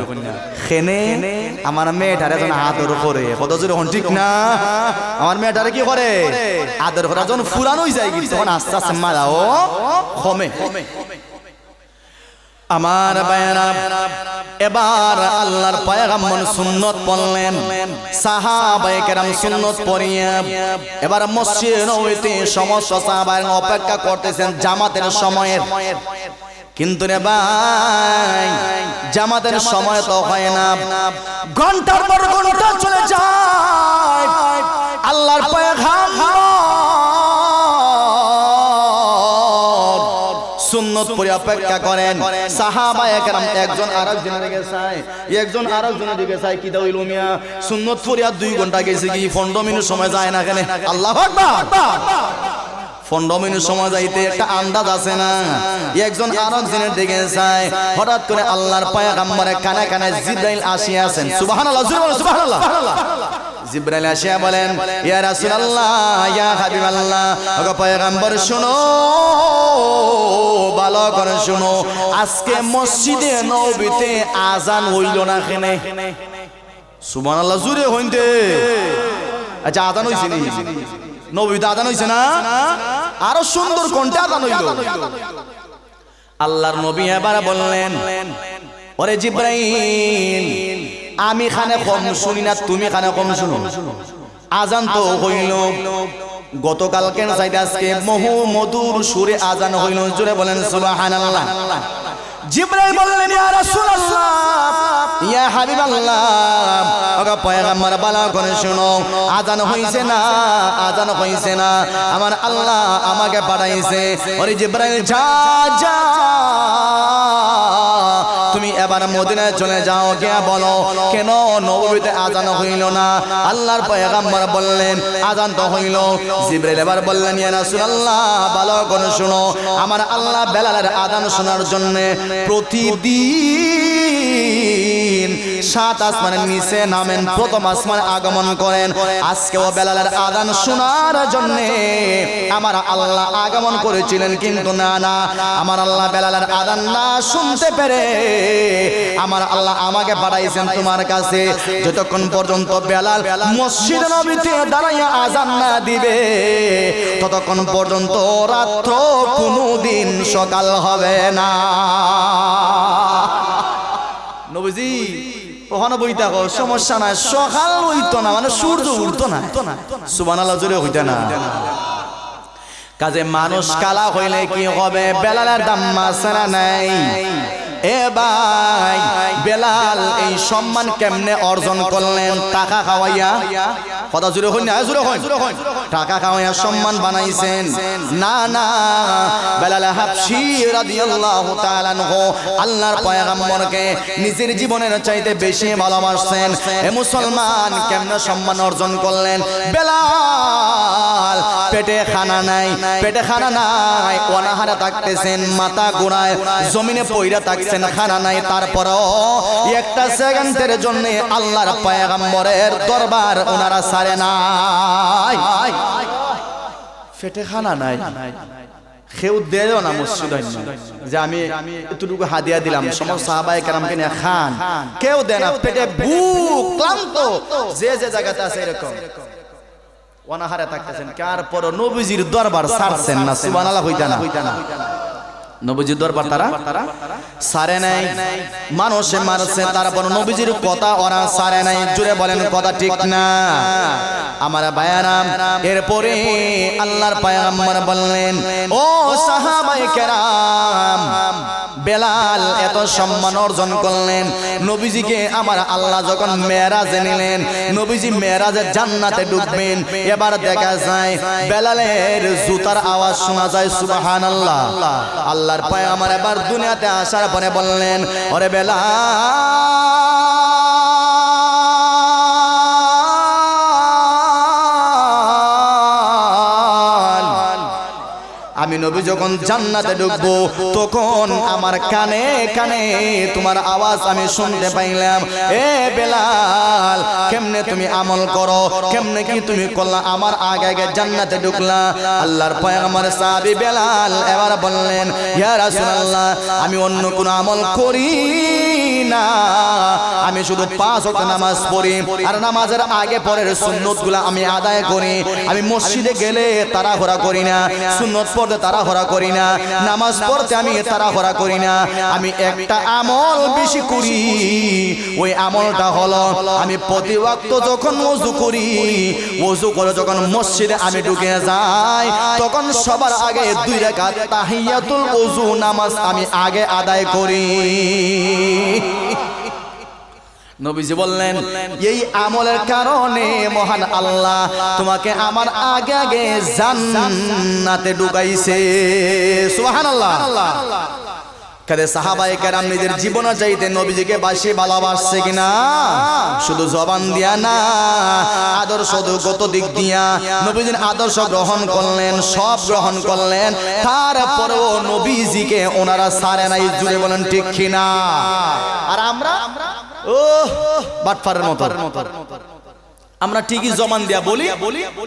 খেনে আমার মেয়েটারে যখন আদর করে, কত জোরে হন ঠিক না। আমার মেয়েটারে কি করে আদর করা যখন ফুরান হয়ে যায় তখন আস্তে আস্তে মারাও কমে। আমার ভাইয়েরা, এবার আল্লাহর পয়গম্বর সুন্নত পড়লেন, সাহাবায়ে কেরাম সুন্নত পড়িয়া এবার মসজিদ নববীতে সমস্ত সাহাবায়ে অপেক্ষা করতেছেন জামাতের সময়ের। কিন্তু রে ভাই, জামাতের সময় তো হয় না, ঘন্টার পর ঘন্টা চলে যায়। আল্লাহর পয়গম্বর সুন্নত পড়ে অপেক্ষা করেন। সাহাবায়ে কেরাম একজন আরেকজনের দিকে চায়, একজন আরেকজনের দিকে চায়, কি দাও ইলমিয়া সুন্নত পড়ে 2 ঘন্টা গেছে কি 15 মিনিট সময় যায় না কেন? আল্লাহু আকবার। 15 মিনিট সময় যাইতে একটা আন্দাজ আছে না? একজন আরেকজনের দিকে চায়, হঠাৎ করে আল্লাহর পয়গম্বরের কানে কানে জিবরাইল আসিয়াছেন। সুবহানাল্লাহ, সুবহানাল্লাহ। জিবরাইল আসিয়া বলেন, ইয়া রাসূলুল্লাহ, ইয়া হাবিবাল্লাহ, ওগো পয়গম্বর শুনো, ভালো করে শুনো, আজকে মসজিদে নববীতে আজান হইল না কেন? সুবহানাল্লাহ, জোরে হইতে। আচ্ছা আজান হইছে নি? নববীতে আজান হইছে না? আরো সুন্দর কণ্ঠে আজান হইল। আল্লাহর নবী এবার বললেন, ওরে জিবরাইল, আমি খানে কম শুনি না, তুমি খানে কম শুনো। আজান তো হইল, গতকালকের চাইতে আজকে বহু মধুর সুরে আজান হইল। জোরে বলেন সুবহানাল্লাহ। জিবরাইল বললেন, ইয়া রাসূলুল্লাহ, ইয়া হাবিবাল্লাহ, ওগো পয়গম্বর ভালো করে শুনো, আজান হইছে না, আজান হইছে না, আমার আল্লাহ আমাকে পাঠাইছে। ওরে জিবরাইল, যা যা তুমি এবার মদিনায় চলে যাও, গিয়া বলো কেন নববীতে আজান হইল না? আল্লাহর পয়গম্বর বললেন, আজান তো হইল। জিবরাইল এবার বললেন, ইয়া রাসূলুল্লাহ, ভালো করে শুনো, আমার আল্লাহ বেলালের আজান শোনার জন্য প্রতিদিন 7 আসমানের নিচে নামেন, প্রথম আসমানে আগমন করেন। আজকেও বেলালের আজান শোনার জন্য আমার আল্লাহ আগমন করেছিলেন, কিন্তু না না, আমার আল্লাহ বেলালের আজান না শুনতে পেরে আমার আল্লাহ আমাকে পাঠাইছেন তোমার কাছে। যতক্ষণ পর্যন্ত বেলাল মসজিদ নববীতে দাঁড়াইয়া আজান না দিবে ততক্ষণ পর্যন্ত রাত্র কোনদিন সকাল হবে না। নবীজি ওখানে বই থাকো, সমস্যা নাই, সকাল হইতো না মানে সূর্য উঠতো না। সুবহানাল্লাহ, জোরে হইতো না। কাজে মানুষ কালা হইলে কি হবে? বেলালের দাম আছে না নাই? এ ভাই বেলাল এই সম্মান কেমনে অর্জন করলেন? টাকা খাওয়াইয়া, কথা জুড়ে হই না, জুড়ে হই, টাকা খাওয়াইয়া সম্মান বানাইছেন? না না, বেলাল হাবশী রাদিয়াল্লাহু তাআলা আনহু আল্লাহর পয়গম্বরকে নিজের জীবনের চাইতে বেশি ভালোবাসেন। এ মুসলমান কেমনে সম্মান অর্জন করলেন? বেলাল পেটে খানা নাই, পেটে খানা নাই, অনাহারে থাকতেছেন, মাথা ঘোরায় জমিনে পইরা থাকছেন, খানা নাই, তারপরও একটা সেকেন্ডের জন্য আল্লাহর পয়গম্বরের দরবার ওনারা ছাড়ে নাই। পেটে খানা নাই, কেউ দেও না মসজিদ যে আমি এতটুকু হাদিয়া দিলাম, সমস্ত সাহাবায়ে কেরামকে নিয়ে খান, কেউ দেয় না। পেটে ভুক ক্লান্ত যে যে জায়গাতে আছে এরকম অনাহারে থাকতেছেন, তারপর নবীজির দরবার ছাড়ছেন না। সুবহানাল্লাহ হইতা না, নবীজির দরবার তারা সারে নাই, মানুষে মারছে, তারপর নবীজির কথা ওরা সারে নাই। জুড়ে বলেন কথা ঠিক না আমার ভাইয়ারা? এরপরে আল্লাহর পয়গম্বর বললেন, ও সাহাবায়ে কেরাম, বেলাল এত সম্মান অর্জন করলেন, নবীজিকে আমার আল্লাহ যখন মেরাজে নিলেন, নবীজি মেরাজে জান্নাতে ঢুকবেন, এবার দেখা যায় বেলালের জুতার আওয়াজ শোনা যায়। সুবহানাল্লাহ। আল্লাহর পয়গম্বর এবার দুনিয়াতে আসার পরে বললেন, ওরে বেলাল, আমি নবী যখন জান্নাতে ঢুকবো তখন আমার কানে কানে তোমার আওয়াজ আমি শুনতে পাইলাম, এ বেলাল কেমনে তুমি আমল করো, কেমনে কি তুমি করলা, আমার আগে আগে জান্নাতে ঢুকলা। আল্লাহর পয়গম্বর সাহাবী বেলাল এবার বললেন, ইয়া রাসূলুল্লাহ, আমি অন্য কোন আমল করি না, আমি শুধু 5 ওয়াক্ত নামাজ পড়ি, আর নামাজের আগে পরের সুন্নতগুলো আমি আদায় করি। আমি মসজিদে গেলে তাড়াহুড়া করি না, সুন্নত পড়তে তাড়াহুড়া করি না, নামাজ পড়তে আমি তাড়াহুড়া করি না। আমি একটা আমল বেশি করি, ওই আমলটা হলো আমি প্রতি ওয়াক্ত যখন ওযু করি, ওযু করে যখন মসজিদে আমি ঢুকে যাই, তখন সবার আগে 2 রাকাত তাহিয়াতুল ওযু নামাজ আমি আগে আদায় করি। নবীজি বললেন, এই আমলের কারণে মহান আল্লাহ তোমাকে আমার আগে আগে জান্নাতে ঢুকাইছে। সুবহানাল্লাহ। কাদের সাহাবায়ে কেরাম নিজের জীবনে চাইতে নবীজিকে বেশি ভালোবাসছে কিনা? শুধু জবান দিয়া না, আদর্শগত দিক দিয়া নবীজির আদর্শ গ্রহণ করলেন, সব গ্রহণ করলেন, তারপরেও নবীজিকে ওনারা ছাড়ে নাই। জুড়ে বলেন ঠিক কিনা? আর আমরা ও বাটফারের মতো আমরা ঠিকই জবান দিয়া বলি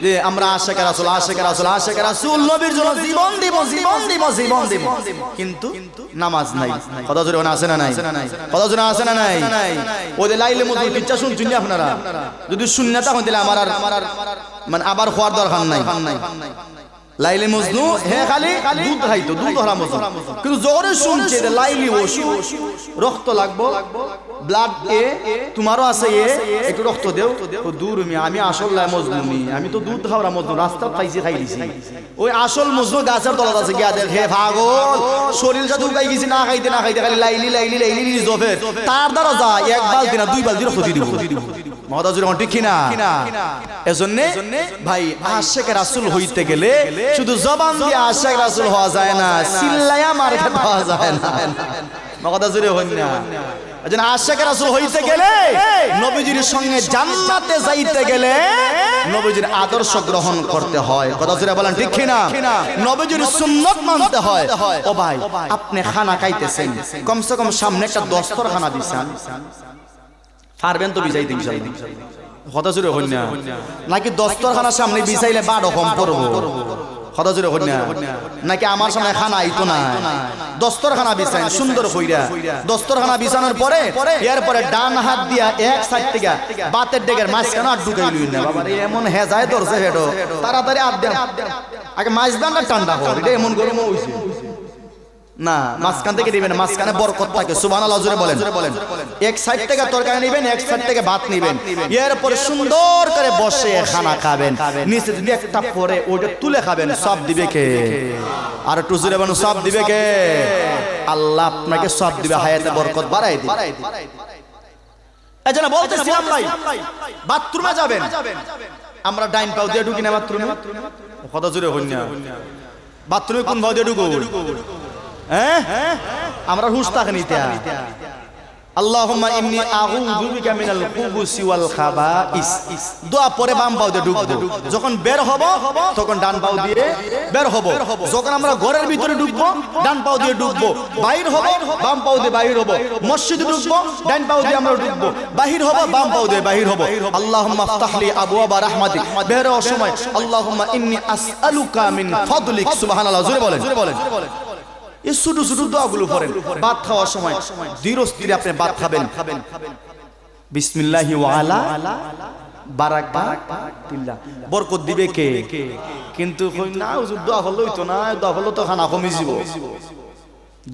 যে আমরা আশিক রাসূল, আশিক রাসূল, আশিক রাসূল, নবীর জন্য জীবন দিব, জীবন দিব, জীবন দিব, কিন্তু নামাজ নাই। কথা জোরে আছে না নাই? কথা জোরে আছে না নাই? ওই যে লাইলে মজুর কিচ্ছা শুনছেন আপনারা? যদি শূন্যতা হইতে আমার আর মানে আবার খোয়ার দরকার নাই। লাইলে মজনু হে খালি দুধ খাইতো, দুধ হারাম হতো, কিন্তু জোরে শুনছে যে লাইলি ওষু রক্ত লাগবো, ব্লাড এ তোমারও আছে, এ একটু রক্ত দেও, দূর আমি আসল মজনু, আমি তো দুধ খাওয়া মজনু, রাস্তা খাইছি খাই দিছি। ওই আসল মজনু গাছের তলাত আছে, গিয়া দেখে পাগল শরীর সাথে উগাই গেছি, না খাইতে না খাইতে খালি লাইলি লাইলি লাইলি জফের, তার দ্বারা যা 1 বালতি না 2 বালতি রক্ত দিয়ে দিব। মহতাজুর ঠিক কিনা? এজন্য ভাই আশিক রাসূল হইতে গেলে শুধু জবান দিয়ে আশিক রাসূল হওয়া যায় না, চিল্লায়া মার খেতে হওয়া যায় না। মহতাজুরে হই না। এজন্য আশিক রাসূল হইতে গেলে, নবীজির সঙ্গে জান্নাতে যাইতে গেলে নবীজির আদর্শ গ্রহণ করতে হয়। কথা জোরে বলেন ঠিক কিনা? নবীজির সুন্নাত মানতে হয়। ও ভাই, আপনি খানা খাইতেছেন, কমসে কম সামনে একটা দস্তরখানা দিছেন, পারবেন তো বিছাইতে ইনশাআল্লাহ? কথা জোরে হই না? নাকি দস্তরখানার সামনে বিছাইলে বাড়ো কম পড়বো? কথা জোরে হই না? নাকি আমার সামনে খানা আইতো না? দস্তরখানা বিছাইন সুন্দর কইরা, দস্তরখানা বিছানোর পরে এরপরে ডান হাত দিয়া এক সাইড থেকে বাতের ডেগের মাঝখানে আর ঢুকাই লইন না। বাবা এমন হেজায় ধরছে হেডো, তাড়াতাড়ি আট দেন, আগে মাঝখানটা ঠান্ডা কর, এটা এমন গরম হইছে না, মাঝখান থেকে দিবেন, মাঝখানে বরকত থাকে। সুবহানাল্লাহ জোরে বলেন। এক সাইড থেকে তরকারি নেবেন, এক সাইড থেকে ভাত নেবেন, এরপর সুন্দর করে বসে খানা খাবেন। নিচে যদি একটা পরে ওটা তুলে খাবেন, সব দিবে কে? আর একটু জোরে বলেন, সব দিবে কে? আল্লাহ আপনাকে সব দিবে, হায়াতে বরকত বাড়াই দিবে। এজন্য বলতেছিলাম ভাই, বাথরুমে যাবেন, আমরা ডাইন পাও দিয়ে ঢুকি না বাথরুমে, কথা জোরে হই না, বাথরুমে কোন ভাও দিয়ে ঢুকো? হ্যাঁ, আমরা হুশ থাকে নিতে। আল্লাহুম্মা ইন্নী আউযু বিকা মিনাল খুবুসি ওয়াল খাবাইস, দোয়া পরে বাম পাও দিয়ে ঢুকবো। যখন বের হব তখন ডান পাও দিয়ে বের হব। যখন আমরা ঘরের ভিতরে ঢুকবো ডান পাও দিয়ে ঢুকবো, বাইর হব বাম পাও দিয়ে বাইর হব। মসজিদে ঢুকবো ডান পাও দিয়ে আমরা ঢুকবো, বাহির হব বাম পাও দিয়ে বাহির হব। আল্লাহুম্মা ইফতাহলি আবওয়াবা রাহমাতিক, বের হওয়ার সময় আল্লাহুম্মা ইন্নী আসআলুকা মিন ফাদলিক, সুবহানাল্লাহ জোরে বলেন। এই ছোট ছোট দোয়াগুলো পড়েন। ভাত খাওয়ার সময় ধীর স্থিরে আপনি ভাত খাবেন। বিসমিল্লাহি ওয়া আলা বারাকাতিল্লাহ, বরকত দিবে কে? কিন্তু কই না হুজুর দোয়া হলো হইতো না, দোয়া হলো তো খানা কমে যাব।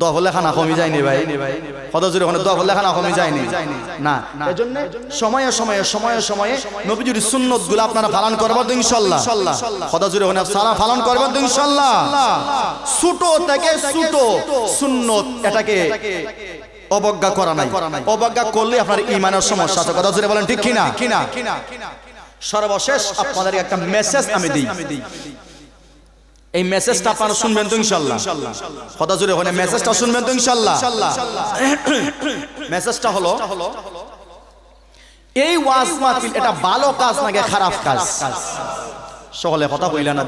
দোয়া হলে খানা কমে যায়নি ভাই, কত জোরে ওখানে দোয়া হলে খানা কমে যায়নি না। এজন্য সময়ে সময়ে সময়ে সময়ে নবীজির সুন্নতগুলো আপনারা পালন করবেন তো ইনশাআল্লাহ। কত জোরে ওখানে সারা পালন করবেন তো ইনশাআল্লাহ। ছোট থেকে ছোট সুন্নত, এটাকে অবজ্ঞা করা নাই। অবজ্ঞা করলে আপনার ঈমানের সমস্যা আছে, কথা জোরে বলেন ঠিক কিনা? সর্বশেষ আপনাদের একটা মেসেজ আমি দিই, এই মেসেজটা আপনারা শুনবেন তো ইনশাআল্লাহ। কথা জোরে হয়, মেসেজটা শুনবেন তো ইনশাআল্লাহ। মেসেজটা হলো, এই ওয়াজ মাহফিল এটা ভালো কাজ নাকি খারাপ কাজ? সকলে কথা কইলা না,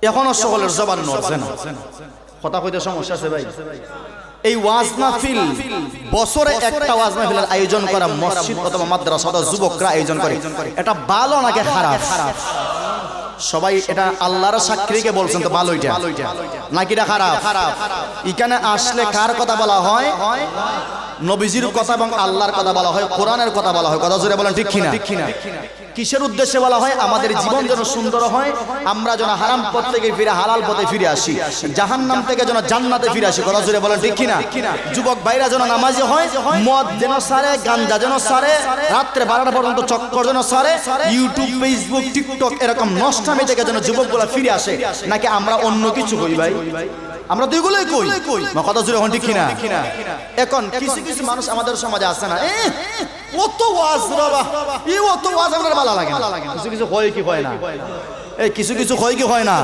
এখনো সকলের জবান নড়ছে না, কথা কইতে সমস্যা আছে ভাই। এই ওয়াজ মাহফিল বছরে একটা ওয়াজ মাহফিলের আয়োজন করা মসজিদ অথবা মাদ্রাসা অথবা যুবকরা আয়োজন করে, এটা ভালো নাকি খারাপ? সবাই এটা আল্লাহর সাক্ষীকে বলছেন তো ভালো এটা নাকি এটা খারাপ? এখানে আসলে কার কথা বলা হয়? নবীজির কথা এবং আল্লাহর কথা বলা হয়, কোরআনের কথা বলা হয়, কথা জোরে বলেন ঠিক কিনা? কিসের উদ্দেশ্যে বলা হয়? আমাদের জীবন যেন সুন্দর হয়, আমরা যেন হারাম পথ থেকে ফিরে হালাল পথে ফিরে আসি, জাহান্নাম থেকে যেন জান্নাতে ফিরে আসি, কথা জোরে বলেন ঠিক কিনা? যুবক ভাইরা যেন নামাজি হয়, মদ যেন সারে, গাঞ্জা যেন সারে, রাত্রে 12টা পর্যন্ত চক্কর যেন সারে, ইউটিউব ফেসবুক টিকটক এরকম নষ্টামি থেকে যেন যুবকগুলা ফিরে আসে, নাকি আমরা অন্য কিছু কই ভাই? আমরা তো এগুলোই কই, কথা জোরে হন ঠিক কিনা? এখন কিছু কিছু মানুষ আমাদের সমাজে আছে না, অত ওয়াজ বাবা, এই অত ওয়াজ আমাদের ভালো লাগে না। কিছু কিছু হয় কি হয় না, এই কিছু কিছু হয় কি হয় না।